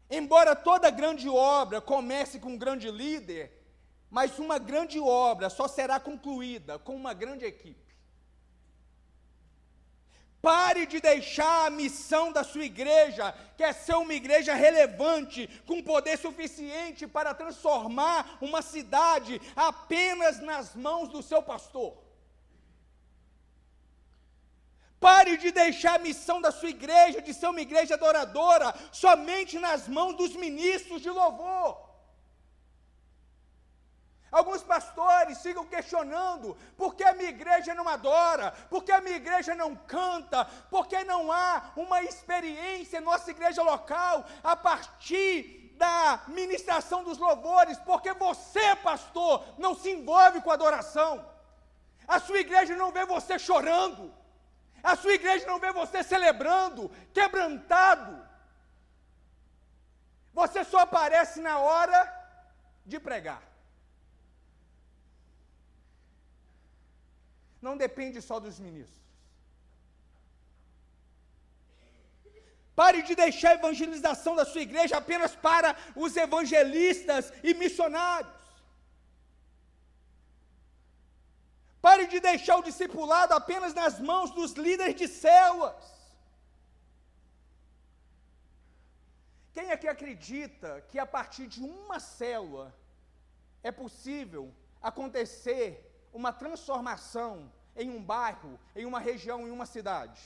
Embora toda grande obra comece com um grande líder, mas uma grande obra só será concluída com uma grande equipe. Pare de deixar a missão da sua igreja, que é ser uma igreja relevante, com poder suficiente para transformar uma cidade, apenas nas mãos do seu pastor. Pare de deixar a missão da sua igreja, de ser uma igreja adoradora, somente nas mãos dos ministros de louvor. Alguns pastores ficam questionando, por que a minha igreja não adora? Por que a minha igreja não canta? Por que não há uma experiência em nossa igreja local, a partir da ministração dos louvores? Porque você, pastor, não se envolve com a adoração. A sua igreja não vê você chorando. A sua igreja não vê você celebrando, quebrantado. Você só aparece na hora de pregar. Não depende só dos ministros. Pare de deixar a evangelização da sua igreja apenas para os evangelistas e missionários. Pare de deixar o discipulado apenas nas mãos dos líderes de células. Quem aqui acredita que a partir de uma célula é possível acontecer uma transformação em um bairro, em uma região, em uma cidade?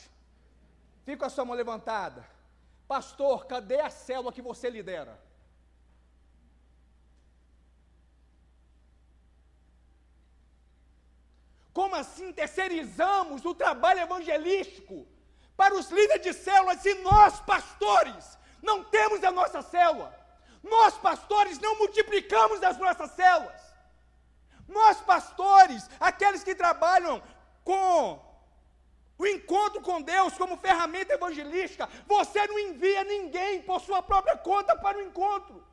Fica com a sua mão levantada. Pastor, cadê a célula que você lidera? Como assim terceirizamos o trabalho evangelístico para os líderes de células e nós, pastores, não temos a nossa célula? Nós, pastores, não multiplicamos as nossas células. Nós, pastores, aqueles que trabalham com o encontro com Deus como ferramenta evangelística, você não envia ninguém por sua própria conta para o encontro.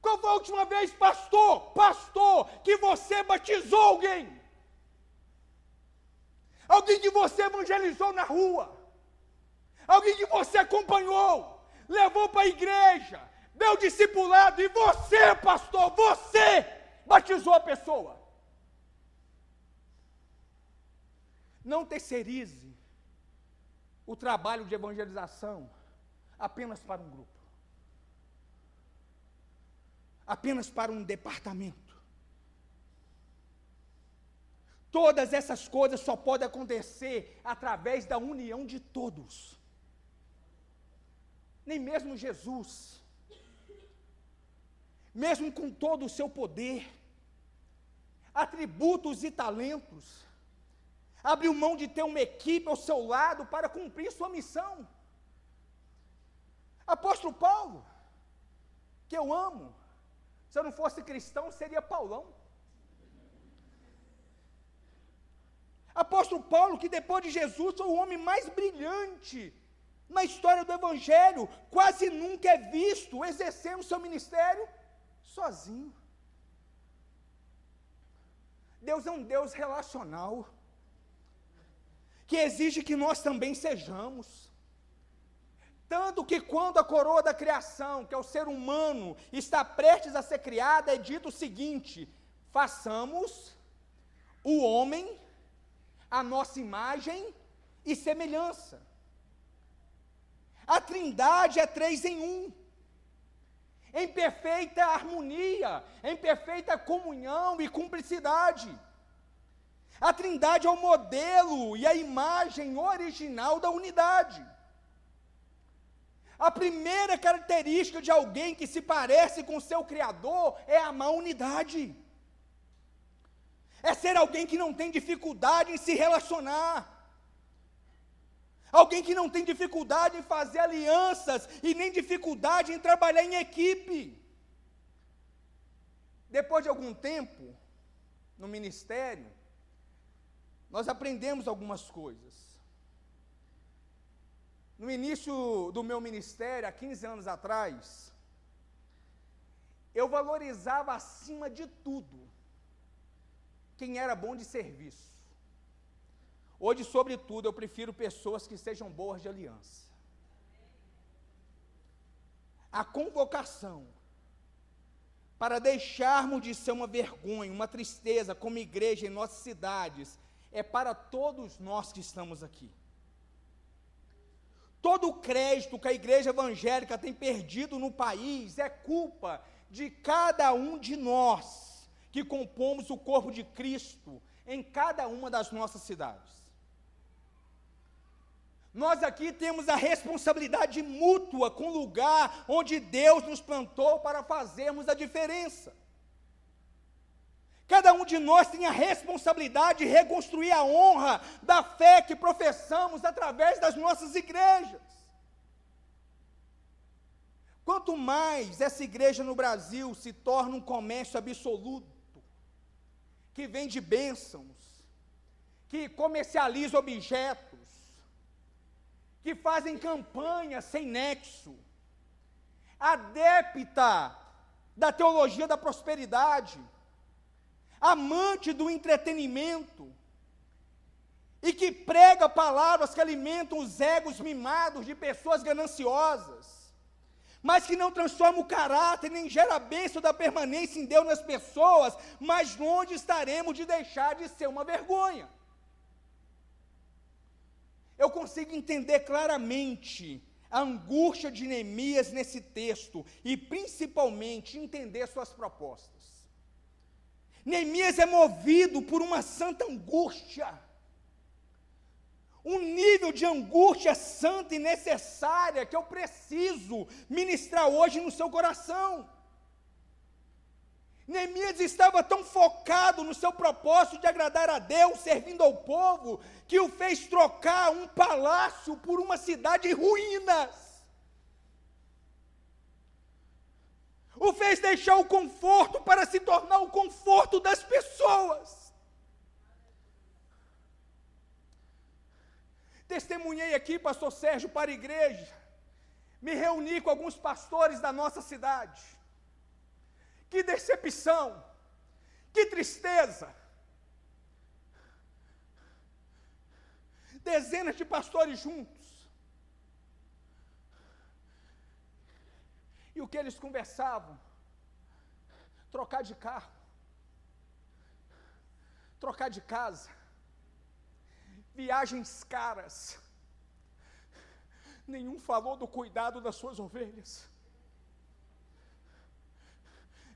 Qual foi a última vez, pastor, que você batizou alguém? Alguém que você evangelizou na rua? Alguém que você acompanhou, levou para a igreja, deu discipulado, e você, pastor, você batizou a pessoa? Não terceirize o trabalho de evangelização apenas para um grupo, apenas para um departamento. Todas essas coisas só podem acontecer através da união de todos. Nem mesmo Jesus, mesmo com todo o seu poder, atributos e talentos, abriu mão de ter uma equipe ao seu lado para cumprir sua missão. Apóstolo Paulo, que eu amo, se eu não fosse cristão, seria Paulão. Apóstolo Paulo, que depois de Jesus foi o homem mais brilhante na história do Evangelho, quase nunca é visto exercendo seu ministério sozinho. Deus é um Deus relacional, que exige que nós também sejamos. Tanto que quando a coroa da criação, que é o ser humano, está prestes a ser criada, é dito o seguinte: façamos o homem a nossa imagem e semelhança. A Trindade é 3 em 1, em perfeita harmonia, em perfeita comunhão e cumplicidade. A Trindade é o modelo e a imagem original da unidade. A primeira característica de alguém que se parece com seu Criador é amar a unidade. É ser alguém que não tem dificuldade em se relacionar. Alguém que não tem dificuldade em fazer alianças e nem dificuldade em trabalhar em equipe. Depois de algum tempo no ministério, nós aprendemos algumas coisas. No início do meu ministério, há 15 anos atrás, eu valorizava acima de tudo quem era bom de serviço. Hoje, sobretudo, eu prefiro pessoas que sejam boas de aliança. A convocação para deixarmos de ser uma vergonha, uma tristeza como igreja em nossas cidades, é para todos nós que estamos aqui. Todo o crédito que a igreja evangélica tem perdido no país é culpa de cada um de nós que compomos o corpo de Cristo em cada uma das nossas cidades. Nós aqui temos a responsabilidade mútua com o lugar onde Deus nos plantou para fazermos a diferença. Cada um de nós tem a responsabilidade de reconstruir a honra da fé que professamos através das nossas igrejas. Quanto mais essa igreja no Brasil se torna um comércio absoluto, que vende bênçãos, que comercializa objetos, que fazem campanhas sem nexo, adepta da teologia da prosperidade, amante do entretenimento, e que prega palavras que alimentam os egos mimados de pessoas gananciosas, mas que não transforma o caráter, nem gera a bênção da permanência em Deus nas pessoas, mas longe estaremos de deixar de ser uma vergonha. Eu consigo entender claramente a angústia de Neemias nesse texto, e principalmente entender suas propostas. Neemias é movido por uma santa angústia, um nível de angústia santa e necessária que eu preciso ministrar hoje no seu coração. Neemias estava tão focado no seu propósito de agradar a Deus, servindo ao povo, que o fez trocar um palácio por uma cidade em ruínas. O fez deixar o conforto para se tornar o conforto das pessoas. Testemunhei aqui, pastor Sérgio, para a igreja, me reuni com alguns pastores da nossa cidade. Que decepção, que tristeza. Dezenas de pastores juntos. E o que eles conversavam? Trocar de carro, trocar de casa, viagens caras. Nenhum falou do cuidado das suas ovelhas.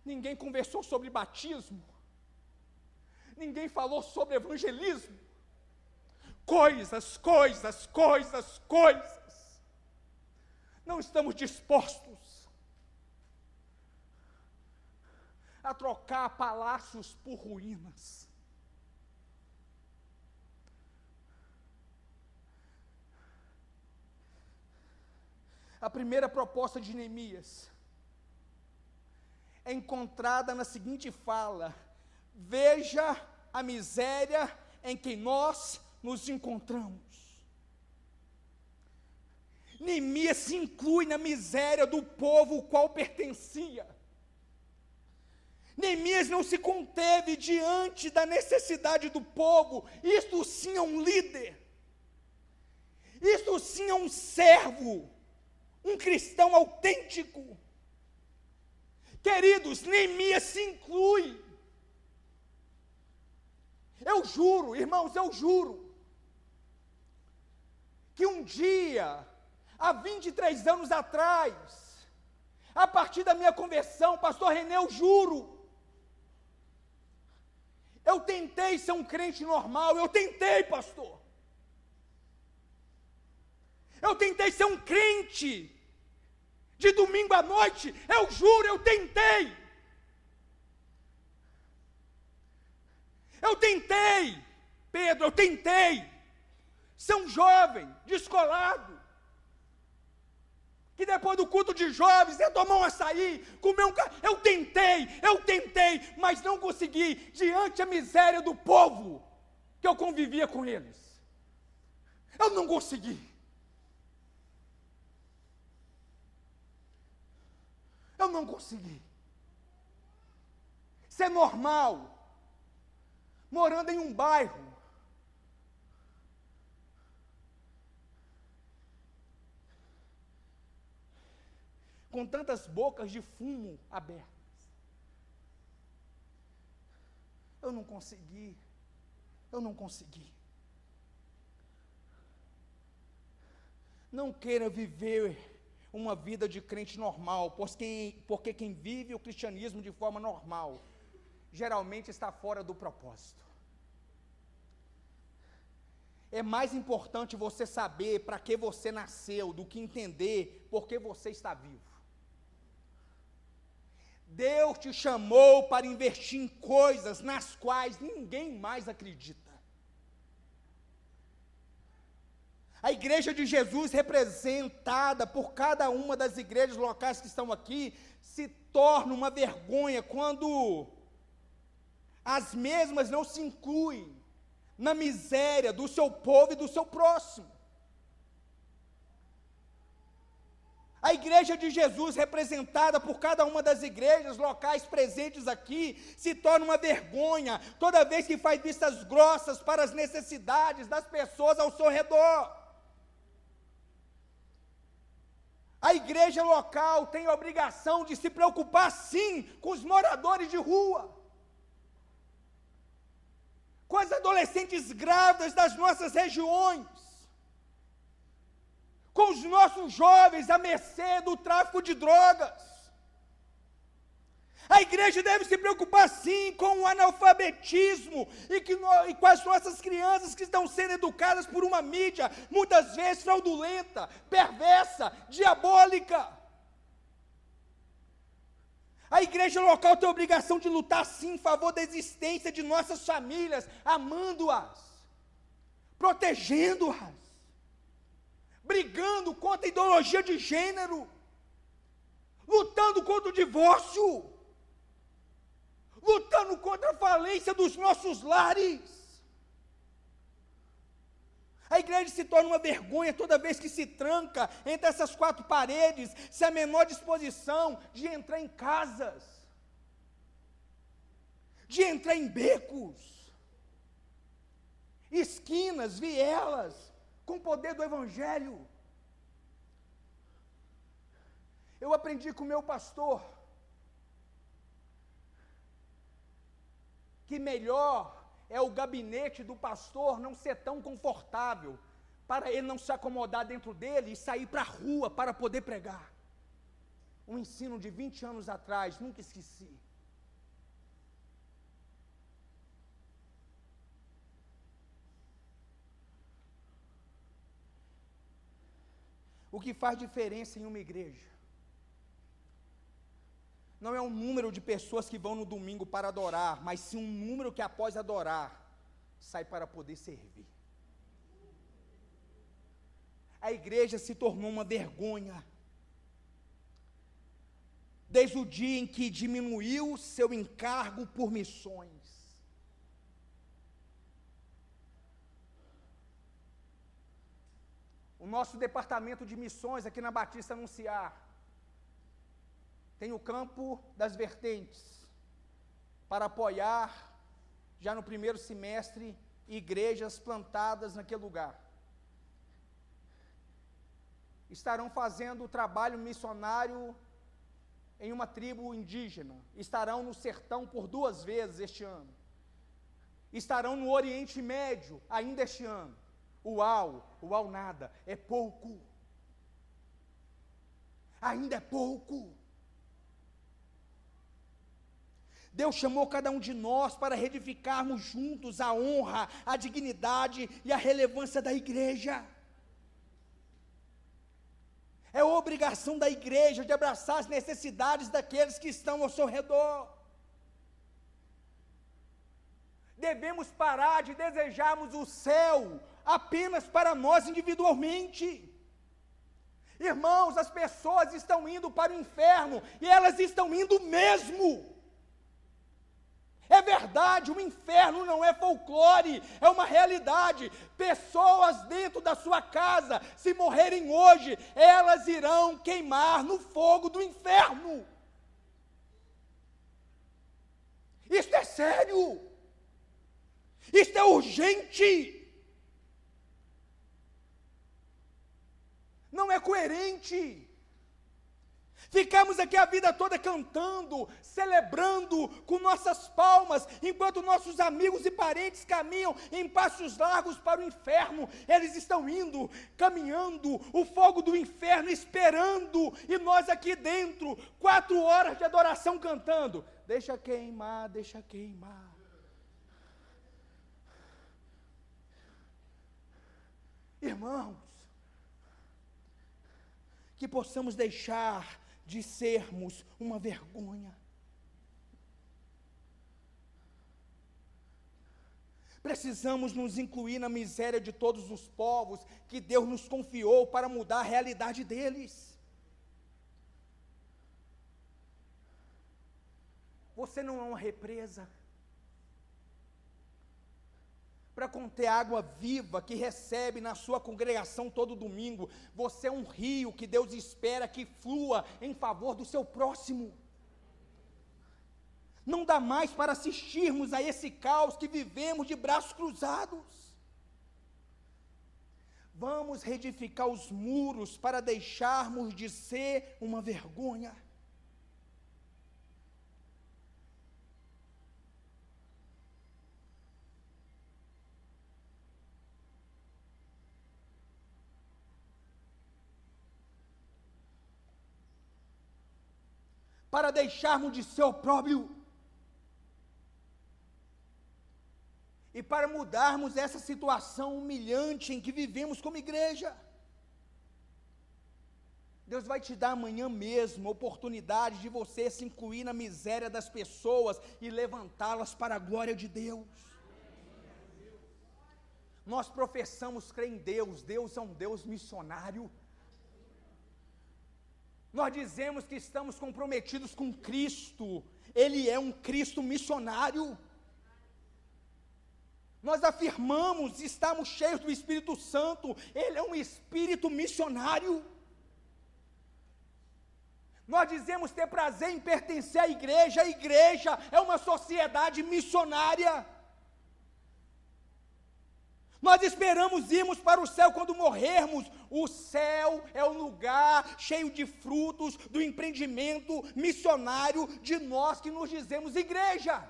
Ninguém conversou sobre batismo. Ninguém falou sobre evangelismo. Coisas. Não estamos dispostos a trocar palácios por ruínas. A primeira proposta de Neemias é encontrada na seguinte fala: veja a miséria em que nós nos encontramos. Neemias se inclui na miséria do povo ao qual pertencia. Neemias não se conteve diante da necessidade do povo. Isto sim é um líder. Isto sim é um servo, um cristão autêntico. Queridos, Neemias se inclui. Eu juro, irmãos, que um dia, há 23 anos atrás, a partir da minha conversão, pastor René, eu juro, eu tentei ser um crente normal, pastor. Eu tentei ser um crente de domingo à noite, eu juro, eu tentei. Pedro, eu tentei ser um jovem descolado, que depois do culto de jovens ia tomar um açaí, comer um café. Eu tentei, mas não consegui, diante da miséria do povo, que eu convivia com eles. Eu não consegui. Eu não consegui ser normal, morando em um bairro com tantas bocas de fumo abertas. Eu não consegui. Não queira viver uma vida de crente normal, porque quem vive o cristianismo de forma normal, geralmente está fora do propósito. É mais importante você saber para que você nasceu, do que entender por que você está vivo. Deus te chamou para investir em coisas nas quais ninguém mais acredita. A igreja de Jesus, representada por cada uma das igrejas locais que estão aqui, se torna uma vergonha quando as mesmas não se incluem na miséria do seu povo e do seu próximo. A igreja de Jesus, representada por cada uma das igrejas locais presentes aqui, se torna uma vergonha toda vez que faz vistas grossas para as necessidades das pessoas ao seu redor. A igreja local tem a obrigação de se preocupar, sim, com os moradores de rua, com as adolescentes grávidas das nossas regiões, com os nossos jovens à mercê do tráfico de drogas. A igreja deve se preocupar sim com o analfabetismo e com as nossas crianças que estão sendo educadas por uma mídia, muitas vezes fraudulenta, perversa, diabólica. A igreja local tem a obrigação de lutar sim em favor da existência de nossas famílias, amando-as, protegendo-as, brigando contra a ideologia de gênero, lutando contra o divórcio, lutando contra a falência dos nossos lares. A igreja se torna uma vergonha toda vez que se tranca entre essas quatro paredes, sem a menor disposição de entrar em casas, de entrar em becos, esquinas, vielas, com o poder do Evangelho. Eu aprendi com o meu pastor que melhor é o gabinete do pastor não ser tão confortável, para ele não se acomodar dentro dele e sair para a rua para poder pregar. Um ensino de 20 anos atrás, nunca esqueci. O que faz diferença em uma igreja não é um número de pessoas que vão no domingo para adorar, mas sim um número que após adorar, sai para poder servir. A igreja se tornou uma vergonha, desde o dia em que diminuiu seu encargo por missões. O nosso departamento de missões aqui na Batista Anunciar tem o campo das vertentes, para apoiar, já no primeiro semestre, igrejas plantadas naquele lugar. Estarão fazendo o trabalho missionário em uma tribo indígena, estarão no sertão por 2 vezes este ano, estarão no Oriente Médio ainda este ano. Uau nada, é pouco, ainda é pouco. Deus chamou cada um de nós para reedificarmos juntos a honra, a dignidade e a relevância da igreja. É obrigação da igreja de abraçar as necessidades daqueles que estão ao seu redor. Devemos parar de desejarmos o céu apenas para nós individualmente. Irmãos, as pessoas estão indo para o inferno e elas estão indo mesmo. É verdade, o inferno não é folclore, é uma realidade. Pessoas dentro da sua casa, se morrerem hoje, elas irão queimar no fogo do inferno. Isto é sério, isto é urgente, não é coerente. Ficamos aqui a vida toda cantando, celebrando com nossas palmas, enquanto nossos amigos e parentes caminham em passos largos para o inferno. Eles estão indo, caminhando, o fogo do inferno esperando, e nós aqui dentro, 4 horas de adoração cantando, deixa queimar, deixa queimar. Irmãos, que possamos deixar de sermos uma vergonha. Precisamos nos incluir na miséria de todos os povos que Deus nos confiou para mudar a realidade deles. Você não é uma represa para conter água viva que recebe na sua congregação todo domingo. Você é um rio que Deus espera que flua em favor do seu próximo. Não dá mais para assistirmos a esse caos que vivemos de braços cruzados. Vamos reedificar os muros para deixarmos de ser uma vergonha. para deixarmos de ser opróbrio e para mudarmos essa situação humilhante em que vivemos como igreja. Deus vai te dar amanhã mesmo a oportunidade de você se incluir na miséria das pessoas e levantá-las para a glória de Deus. Nós professamos crer em Deus, Deus é um Deus missionário. Nós dizemos que estamos comprometidos com Cristo, Ele é um Cristo missionário. Nós afirmamos, estamos cheios do Espírito Santo, Ele é um Espírito missionário. Nós dizemos ter prazer em pertencer à igreja, a igreja é uma sociedade missionária. Nós esperamos irmos para o céu quando morrermos. O céu é um lugar cheio de frutos do empreendimento missionário de nós que nos dizemos igreja.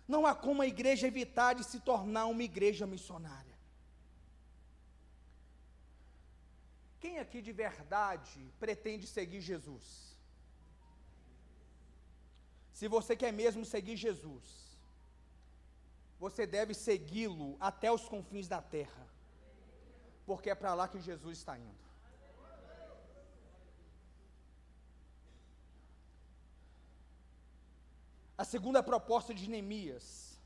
Não há como a igreja evitar de se tornar uma igreja missionária. Quem aqui de verdade pretende seguir Jesus? Se você quer mesmo seguir Jesus, você deve segui-lo até os confins da terra, porque é para lá que Jesus está indo. A segunda proposta de Neemias,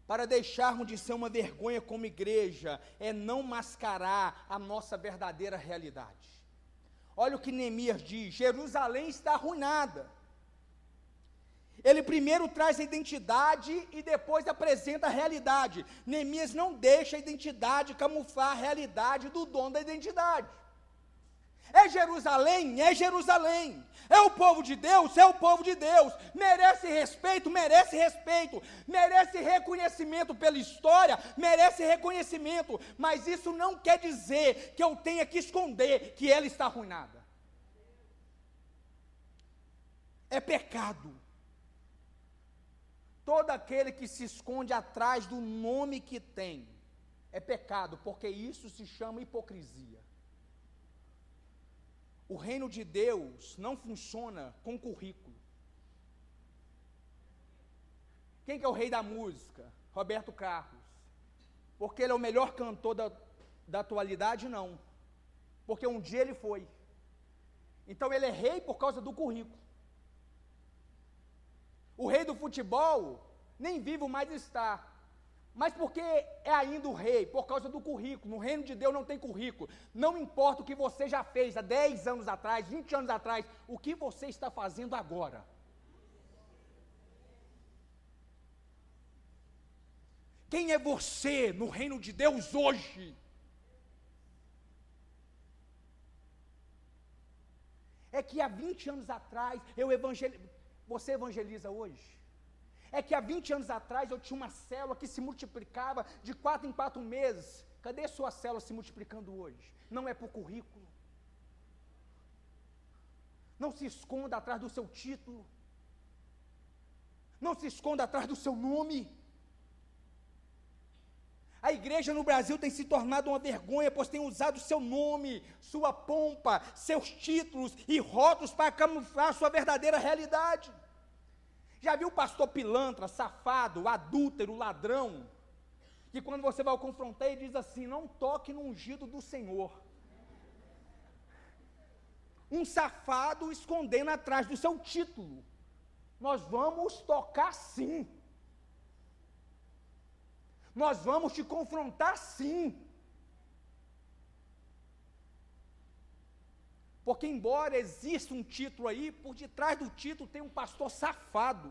para deixarmos de ser uma vergonha como igreja, é não mascarar a nossa verdadeira realidade. Olha o que Neemias diz: Jerusalém está arruinada. Ele primeiro traz a identidade e depois apresenta a realidade. Neemias não deixa a identidade camuflar a realidade do dono da identidade. É Jerusalém, é Jerusalém. É o povo de Deus, é o povo de Deus. Merece respeito, merece respeito. Merece reconhecimento pela história, merece reconhecimento. Mas isso não quer dizer que eu tenha que esconder que ela está arruinada. É pecado. Todo aquele que se esconde atrás do nome que tem, é pecado, porque isso se chama hipocrisia. O reino de Deus não funciona com currículo. Quem que é o rei da música? Roberto Carlos. Porque ele é o melhor cantor da atualidade? Não. Porque um dia ele foi. Então ele é rei por causa do currículo. O rei do futebol nem vivo mais está. Mas porque é ainda o rei? Por causa do currículo. No reino de Deus não tem currículo. Não importa o que você já fez há 10 anos atrás, 20 anos atrás, o que você está fazendo agora. Quem é você no reino de Deus hoje? É que há 20 anos atrás você evangeliza hoje? É que há 20 anos atrás eu tinha uma célula que se multiplicava de 4 em 4 meses. Cadê sua célula se multiplicando hoje? Não é por currículo. Não se esconda atrás do seu título. Não se esconda atrás do seu nome. A igreja no Brasil tem se tornado uma vergonha, pois tem usado seu nome, sua pompa, seus títulos e rótulos para camuflar sua verdadeira realidade. Já viu o pastor pilantra, safado, adúltero, ladrão, que quando você vai ao confrontar, ele diz assim: não toque no ungido do Senhor. Um safado escondendo atrás do seu título. Nós vamos tocar sim. Nós vamos te confrontar sim. Porque embora exista um título aí, por detrás do título tem um pastor safado.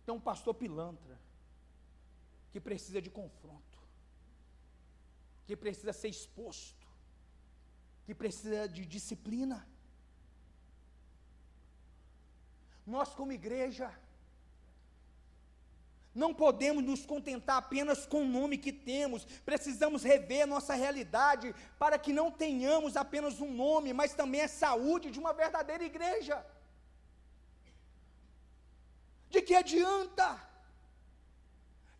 Tem um pastor pilantra, que precisa de confronto, que precisa ser exposto, que precisa de disciplina. Nós como igreja, não podemos nos contentar apenas com o nome que temos, precisamos rever nossa realidade, para que não tenhamos apenas um nome, mas também a saúde de uma verdadeira igreja. De que adianta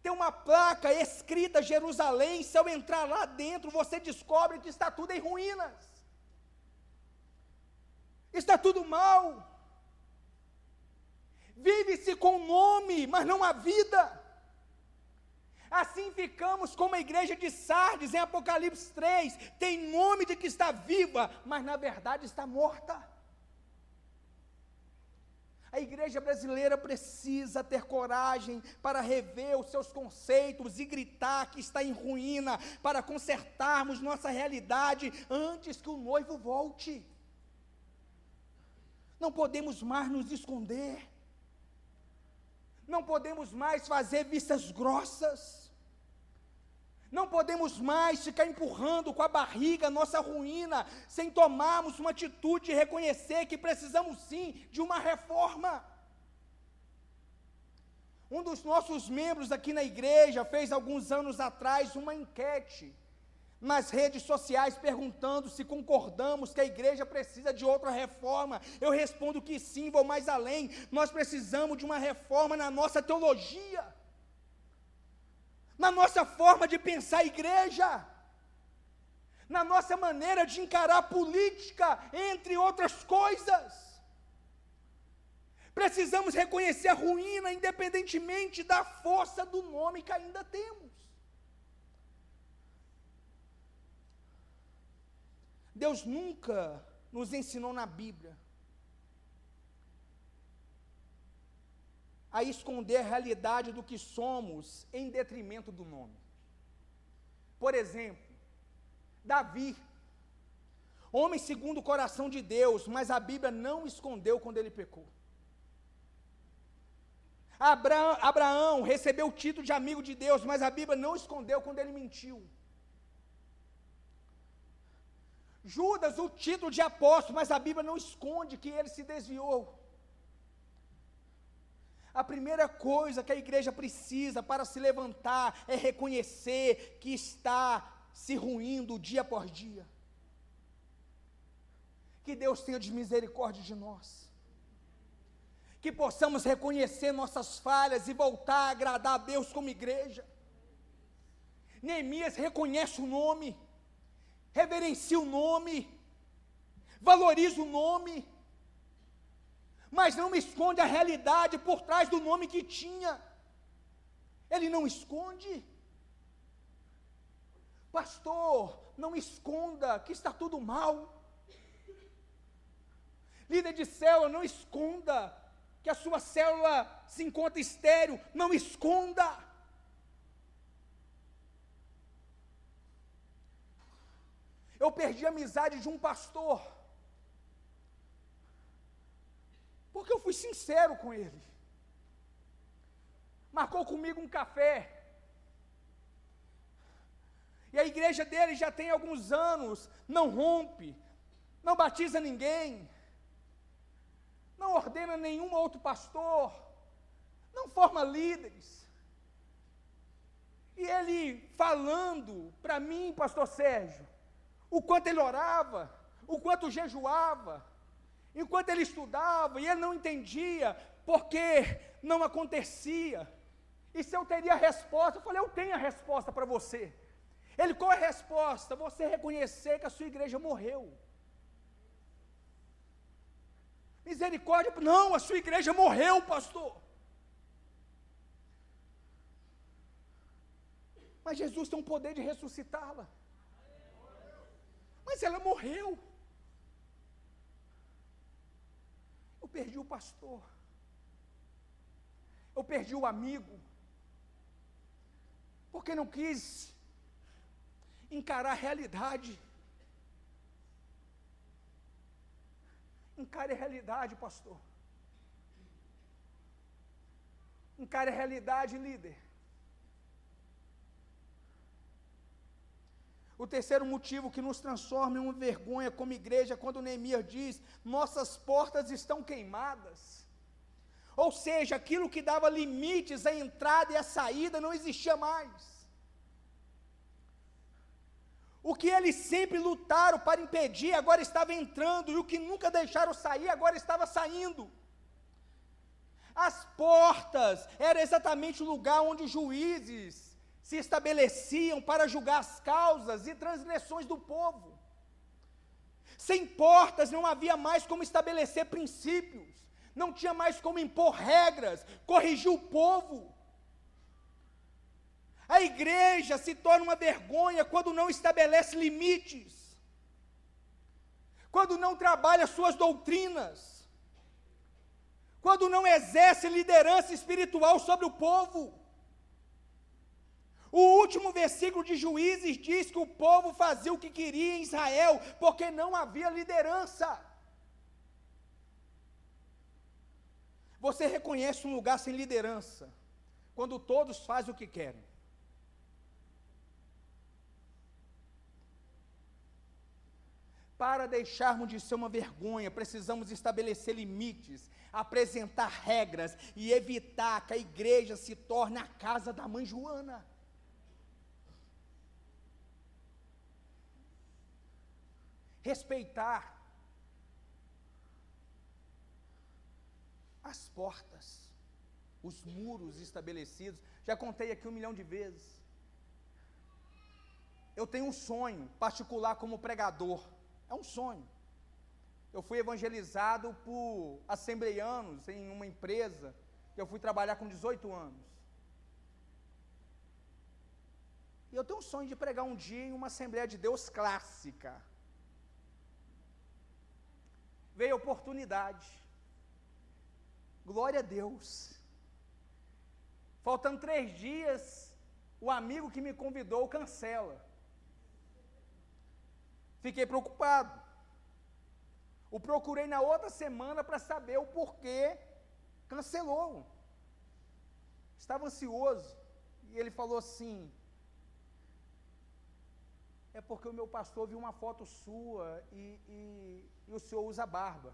tem uma placa escrita Jerusalém. Se eu entrar lá dentro, você descobre que está tudo em ruínas. Está tudo mal. Vive-se com nome, mas não há vida. Assim ficamos como a igreja de Sardes, em Apocalipse 3, tem nome de que está viva, mas na verdade está morta. A igreja brasileira precisa ter coragem para rever os seus conceitos e gritar que está em ruína, para consertarmos nossa realidade antes que o noivo volte. Não podemos mais nos esconder. Não podemos mais fazer vistas grossas. Não podemos mais ficar empurrando com a barriga a nossa ruína, sem tomarmos uma atitude de reconhecer que precisamos sim de uma reforma. Um dos nossos membros aqui na igreja fez alguns anos atrás uma enquete nas redes sociais perguntando se concordamos que a igreja precisa de outra reforma. Eu respondo que sim, vou mais além. Nós precisamos de uma reforma na nossa teologia, na nossa forma de pensar a igreja, na nossa maneira de encarar a política, entre outras coisas. Precisamos reconhecer a ruína, independentemente da força do nome que ainda temos. Deus nunca nos ensinou na Bíblia a esconder a realidade do que somos em detrimento do nome. Por exemplo, Davi, homem segundo o coração de Deus, mas a Bíblia não escondeu quando ele pecou. Abraão recebeu o título de amigo de Deus, mas a Bíblia não escondeu quando ele mentiu. Judas, o título de apóstolo, mas a Bíblia não esconde que ele se desviou. A primeira coisa que a igreja precisa para se levantar é reconhecer que está se ruindo dia após dia. Que Deus tenha de misericórdia de nós. Que possamos reconhecer nossas falhas e voltar a agradar a Deus como igreja. Neemias reconhece o nome, reverencia o nome, valoriza o nome, mas não esconde a realidade por trás do nome que tinha. Ele não esconde. Pastor, não esconda que está tudo mal. Líder de célula, não esconda que a sua célula se encontra estéril. Não esconda. Eu perdi a amizade de um pastor, porque eu fui sincero com ele. Marcou comigo um café, e a igreja dele já tem alguns anos, não rompe, não batiza ninguém, não ordena nenhum outro pastor, não forma líderes. E ele falando para mim, pastor Sérgio, o quanto ele orava, o quanto jejuava, enquanto ele estudava, e ele não entendia porque não acontecia. E se eu teria a resposta, eu falei, eu tenho a resposta para você. Ele, qual é a resposta? Você reconhecer que a sua igreja morreu. Misericórdia, não, a sua igreja morreu, pastor. Mas Jesus tem o poder de ressuscitá-la. Mas ela morreu. Eu perdi o pastor. Eu perdi o amigo. Porque não quis encarar a realidade. Encare a realidade, pastor. Encare a realidade, líder. O terceiro motivo que nos transforma em uma vergonha como igreja é quando Neemias diz, nossas portas estão queimadas. Ou seja, aquilo que dava limites à entrada e à saída não existia mais. O que eles sempre lutaram para impedir agora estava entrando, e o que nunca deixaram sair agora estava saindo. As portas era exatamente o lugar onde os juízes se estabeleciam para julgar as causas e transgressões do povo. Sem portas não havia mais como estabelecer princípios, não tinha mais como impor regras, corrigir o povo. A igreja se torna uma vergonha quando não estabelece limites, quando não trabalha suas doutrinas, quando não exerce liderança espiritual sobre o povo. O último versículo de Juízes diz que o povo fazia o que queria em Israel, porque não havia liderança. Você reconhece um lugar sem liderança, quando todos fazem o que querem. Para deixarmos de ser uma vergonha, precisamos estabelecer limites, apresentar regras e evitar que a igreja se torne a casa da mãe Joana. Respeitar as portas, os muros estabelecidos. Já contei aqui 1 milhão de vezes. Eu tenho um sonho particular como pregador. É um sonho. Eu fui evangelizado por assembleianos em uma empresa, que eu fui trabalhar com 18 anos. E eu tenho um sonho de pregar um dia em uma Assembleia de Deus clássica. Veio a oportunidade. Glória a Deus. Faltando 3 dias, o amigo que me convidou cancela. Fiquei preocupado. O procurei na outra semana para saber o porquê cancelou. Estava ansioso. E ele falou assim: é porque o meu pastor viu uma foto sua e o senhor usa barba.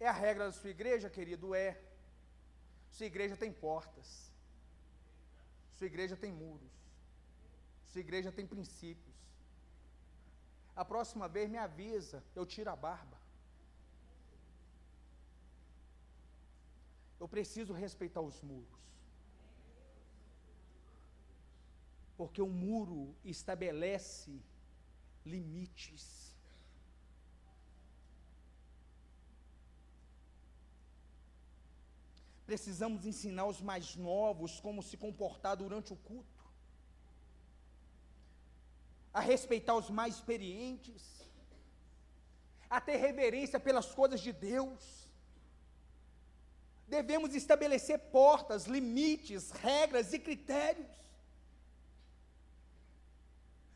É a regra da sua igreja, querido? É. Sua igreja tem portas. Sua igreja tem muros. Sua igreja tem princípios. A próxima vez me avisa, eu tiro a barba. Eu preciso respeitar os muros. Porque o muro estabelece limites. Precisamos ensinar os mais novos como se comportar durante o culto, a respeitar os mais experientes, a ter reverência pelas coisas de Deus. Devemos estabelecer portas, limites, regras e critérios.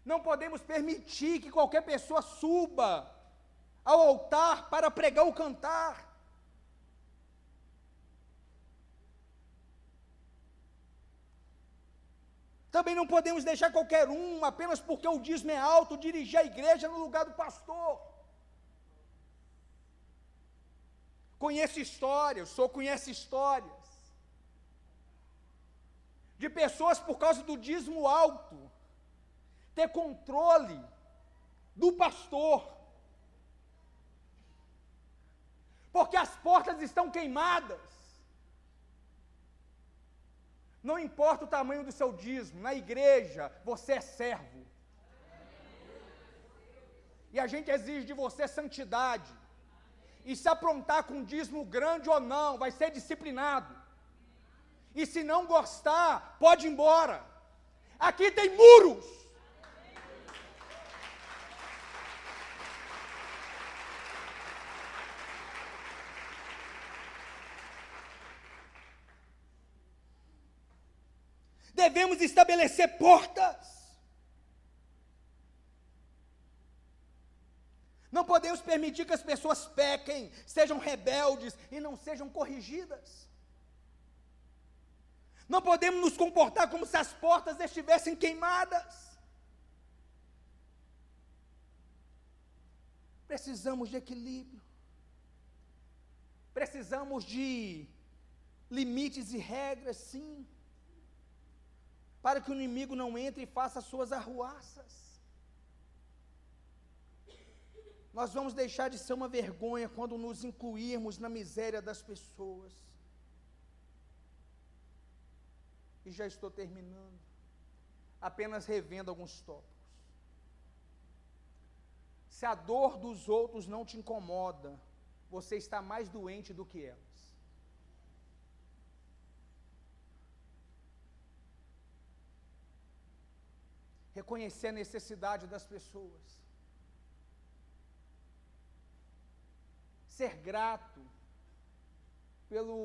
Não podemos permitir que qualquer pessoa suba ao altar para pregar ou cantar. Também não podemos deixar qualquer um, apenas porque o dízimo é alto, dirigir a igreja no lugar do pastor. Conheço histórias, o senhor conhece histórias de pessoas, por causa do dízimo alto, ter controle do pastor, porque as portas estão queimadas. Não importa o tamanho do seu dízimo, na igreja você é servo. E a gente exige de você santidade. E se aprontar com dízimo grande ou não, vai ser disciplinado. E se não gostar, pode ir embora. Aqui tem muros. Devemos estabelecer portas. Não podemos permitir que as pessoas pequem, sejam rebeldes e não sejam corrigidas. Não podemos nos comportar como se as portas estivessem queimadas. Precisamos de equilíbrio. Precisamos de limites e regras, sim, para que o inimigo não entre e faça suas arruaças. Nós vamos deixar de ser uma vergonha quando nos incluirmos na miséria das pessoas. E já estou terminando, apenas revendo alguns tópicos. Se a dor dos outros não te incomoda, você está mais doente do que elas. Reconhecer a necessidade das pessoas. Ser grato pelo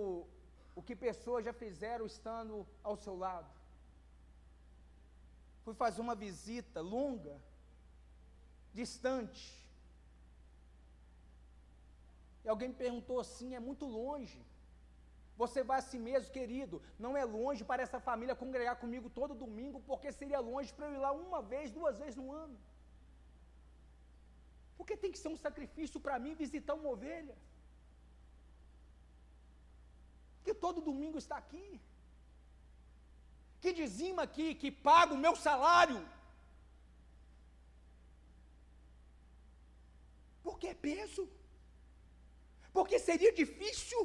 o que pessoas já fizeram estando ao seu lado. Fui fazer uma visita longa, distante. E alguém me perguntou assim: é muito longe. Você vai assim mesmo, querido? Não é longe para essa família congregar comigo todo domingo, porque seria longe para eu ir lá uma vez, 2 vezes no ano. Porque tem que ser um sacrifício para mim visitar uma ovelha, que todo domingo está aqui, que dizima aqui, que paga o meu salário, porque é peso, porque seria difícil.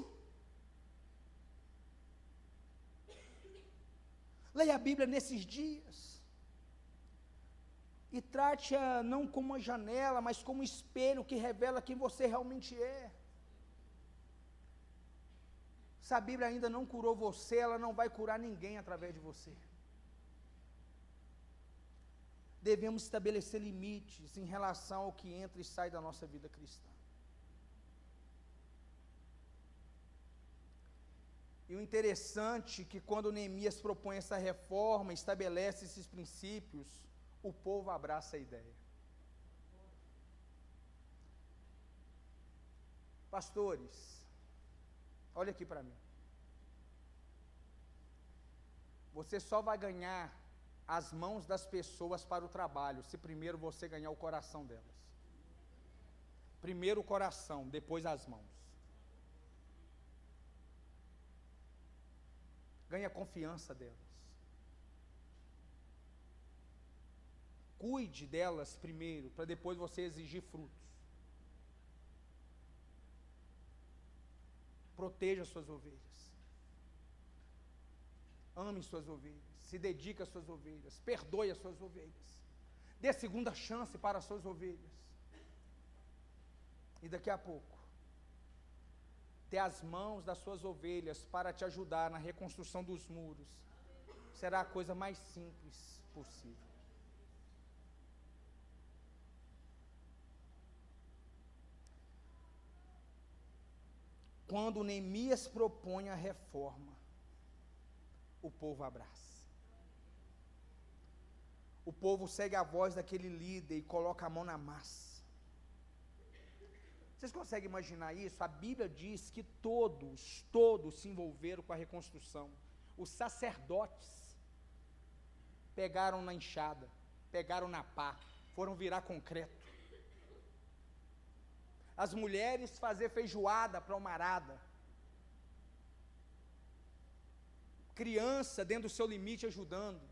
Leia a Bíblia nesses dias, e trate-a não como uma janela, mas como um espelho que revela quem você realmente é. Se a Bíblia ainda não curou você, ela não vai curar ninguém através de você. Devemos estabelecer limites em relação ao que entra e sai da nossa vida cristã. E o interessante é que quando Neemias propõe essa reforma, estabelece esses princípios, o povo abraça a ideia. Pastores, olha aqui para mim. Você só vai ganhar as mãos das pessoas para o trabalho se primeiro você ganhar o coração delas. Primeiro o coração, depois as mãos. Ganhe a confiança delas. Cuide delas primeiro, para depois você exigir frutos. Proteja suas ovelhas. Ame suas ovelhas. Se dedique às suas ovelhas. Perdoe as suas ovelhas. Dê segunda chance para as suas ovelhas. E daqui a pouco, ter as mãos das suas ovelhas para te ajudar na reconstrução dos muros será a coisa mais simples possível. Quando Neemias propõe a reforma, o povo abraça. O povo segue a voz daquele líder e coloca a mão na massa. Vocês conseguem imaginar isso? A Bíblia diz que todos se envolveram com a reconstrução. Os sacerdotes pegaram na enxada, pegaram na pá, foram virar concreto. As mulheres fazer feijoada para uma arada. Criança dentro do seu limite ajudando.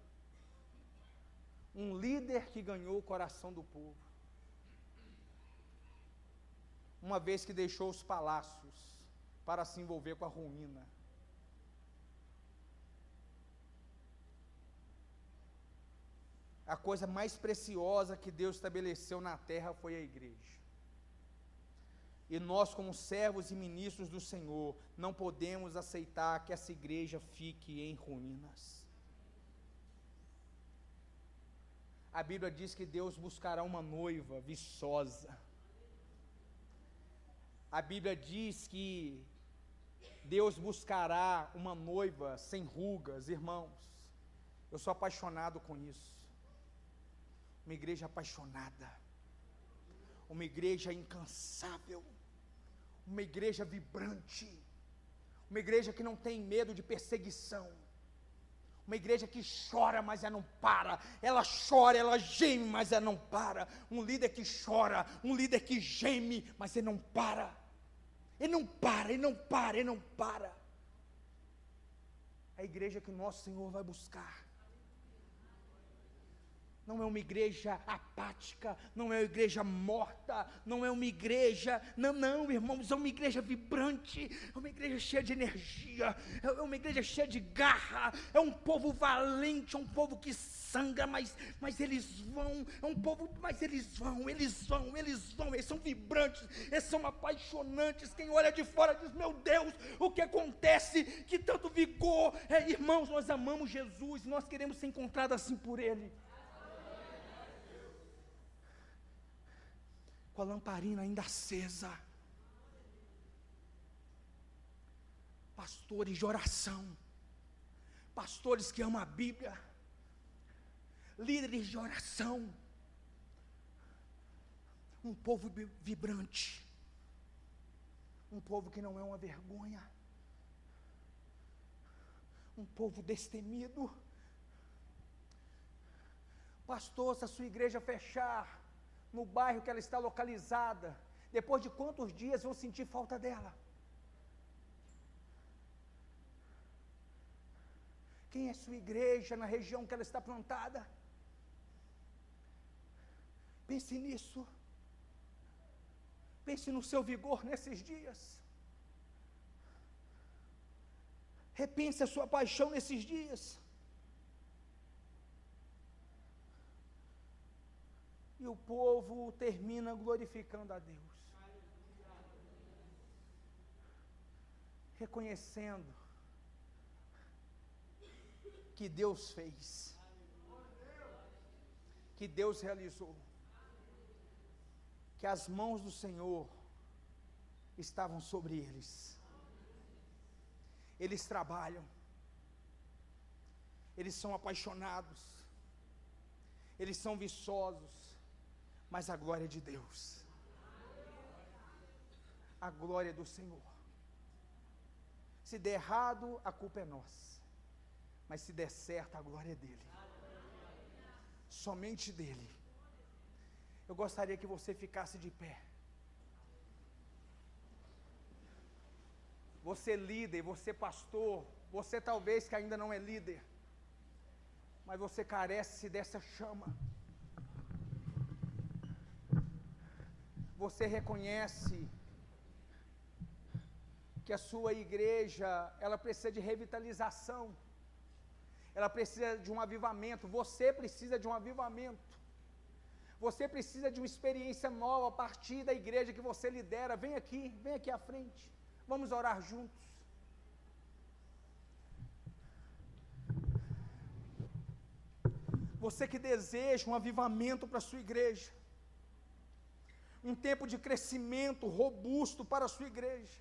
Um líder que ganhou o coração do povo. Uma vez que deixou os palácios para se envolver com a ruína. A coisa mais preciosa que Deus estabeleceu na terra foi a igreja. E nós, como servos e ministros do Senhor, não podemos aceitar que essa igreja fique em ruínas. A Bíblia diz que Deus buscará uma noiva viçosa. A Bíblia diz que Deus buscará uma noiva sem rugas, irmãos. Eu sou apaixonado com isso. Uma igreja apaixonada. Uma igreja incansável. Uma igreja vibrante. Uma igreja que não tem medo de perseguição. Uma igreja que chora, mas ela não para. Ela chora, ela geme, mas ela não para. Um líder que chora, um líder que geme, mas ele não para. Ele não para, ele não para, ele não para. A igreja que o nosso Senhor vai buscar. não é uma igreja apática, não é uma igreja morta, não é uma igreja, não, irmãos, é uma igreja vibrante, é uma igreja cheia de energia, é uma igreja cheia de garra, é um povo valente, é um povo que sangra, mas eles vão, é um povo, mas eles vão, eles são vibrantes, eles são apaixonantes. Quem olha de fora diz: meu Deus, o que acontece? Que tanto vigor, irmãos, nós amamos Jesus, nós queremos ser encontrados assim por Ele. Com a lamparina ainda acesa, pastores de oração, pastores que amam a Bíblia, líderes de oração, um povo vibrante, um povo que não é uma vergonha, um povo destemido. Pastor, se a sua igreja fechar no bairro que ela está localizada, depois de quantos dias vão sentir falta dela? Quem é sua igreja na região que ela está plantada? Pense nisso. Pense no seu vigor nesses dias. Repense a sua paixão nesses dias. E o povo termina glorificando a Deus, reconhecendo que Deus fez, que Deus realizou, que as mãos do Senhor estavam sobre eles. Eles trabalham, eles são apaixonados, eles são viçosos, mas a glória é de Deus, a glória é do Senhor. Se der errado, a culpa é nossa, mas se der certo, a glória é dele, somente dele. Eu gostaria que você ficasse de pé. Você líder, você pastor, você talvez que ainda não é líder, mas você carece dessa chama. Você reconhece que a sua igreja, ela precisa de revitalização, ela precisa de um avivamento, você precisa de um avivamento, você precisa de uma experiência nova a partir da igreja que você lidera. Vem aqui à frente, vamos orar juntos. Você que deseja um avivamento para a sua igreja, um tempo de crescimento robusto para a sua igreja.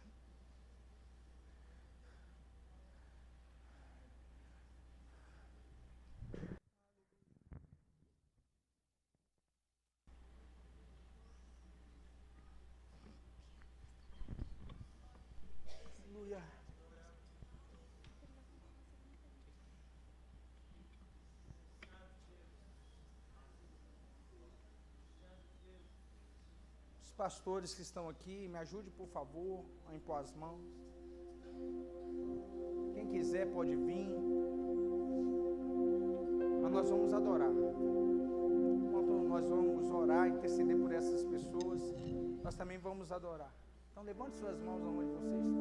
Aleluia. Pastores que estão aqui, me ajude por favor a impor as mãos. Quem quiser pode vir, mas nós vamos adorar. Enquanto nós vamos orar, interceder por essas pessoas, nós também vamos adorar. Então levante suas mãos onde você está.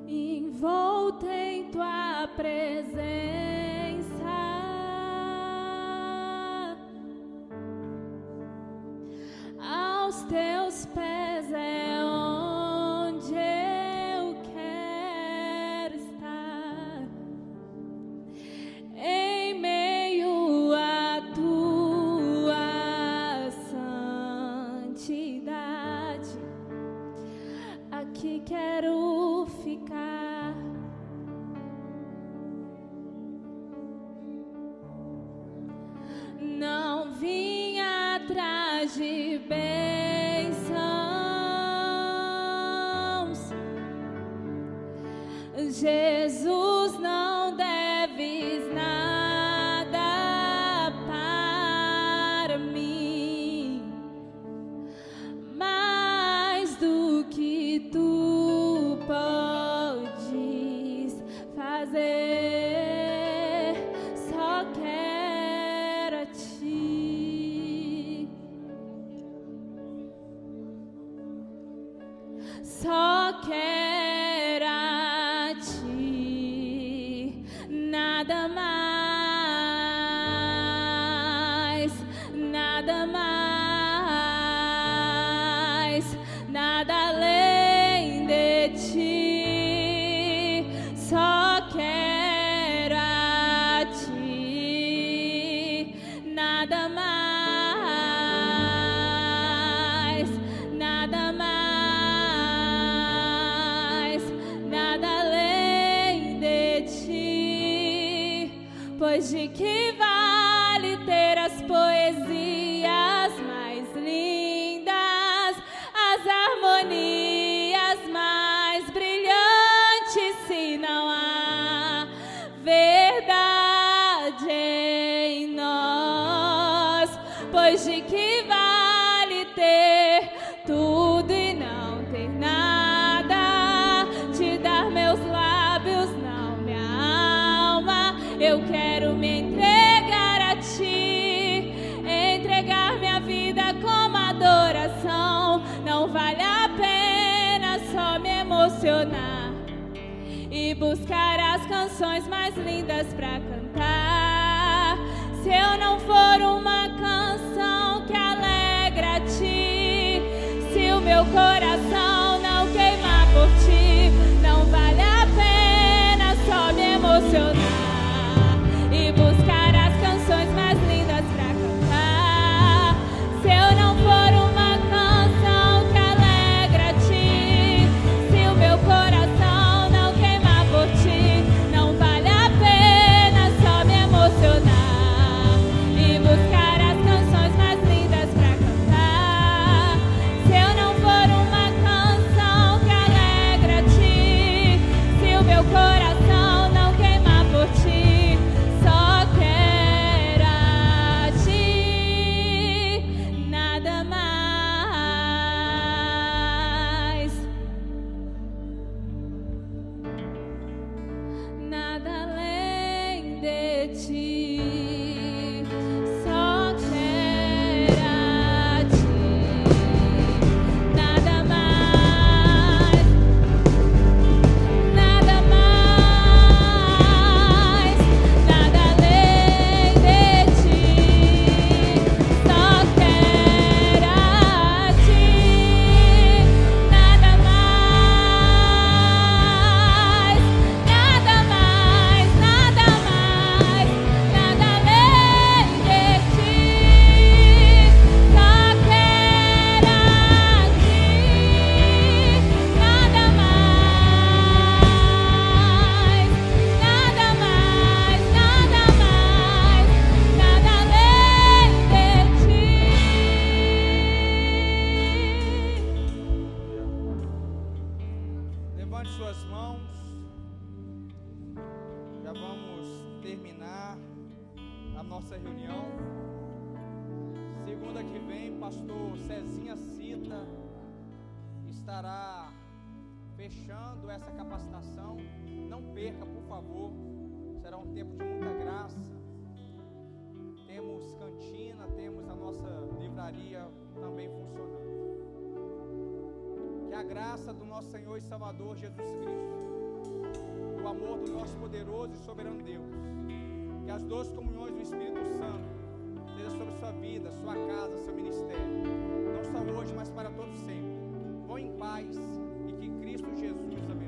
Envolto em tua presença, aos teus pés é onde eu quero estar, em meio à tua santidade, aqui quero ficar. atrás de bênçãos. Jesus, não deves nada para mim, mais do que tu podes fazer. Só quero a ti, só quero a ti, nada mais, nada mais, nada além de ti. Só quero a ti, nada mais, nada mais, nada além de ti. Pois de que vale ter as poesias mais lindas, as harmonias mais brilhantes, se não há verdade em nós? Pois de que vale ter tudo e não ter nada? Te dar meus lábios, não minha alma. Eu quero me entregar a ti, entregar minha vida como adoração. Não vale a pena só me emocionar e buscar as canções mais lindas pra cantar, se eu não for uma canção que alegra a ti. Se o meu coração não queimar por ti, não vale a pena só me emocionar e buscar as canções mais lindas pra cantar, se eu não for uma canção que alegra a ti. Se o meu coração não queimar por ti, não vale a pena só me emocionar e buscar as canções mais lindas pra cantar, se eu não for uma canção que alegra a ti. Se o meu coração não queimar por ti, só quero a ti, nada mais, nada além de ti. Só quero a ti, nada mais, nada mais, nada além de ti. Só quero a ti, nada mais, nada mais, nada mais, nada além de ti. Só quero a ti, nada mais, nada mais, nada mais, nada além de ti. Levante suas mãos. Já vamos terminar a nossa reunião. Segunda que vem, pastor Cezinha Cita estará fechando essa capacitação. Não perca, por favor. Será um tempo de muita graça. Temos cantina, temos a nossa livraria também funcionando. Que a graça do nosso Senhor e Salvador Jesus Cristo, o amor do nosso poderoso e soberano Deus, que as duas comunhões do Espírito Santo seja sobre sua vida, sua casa, seu ministério, não só hoje, mas para todos sempre. Vão em paz e que Cristo Jesus abençoe.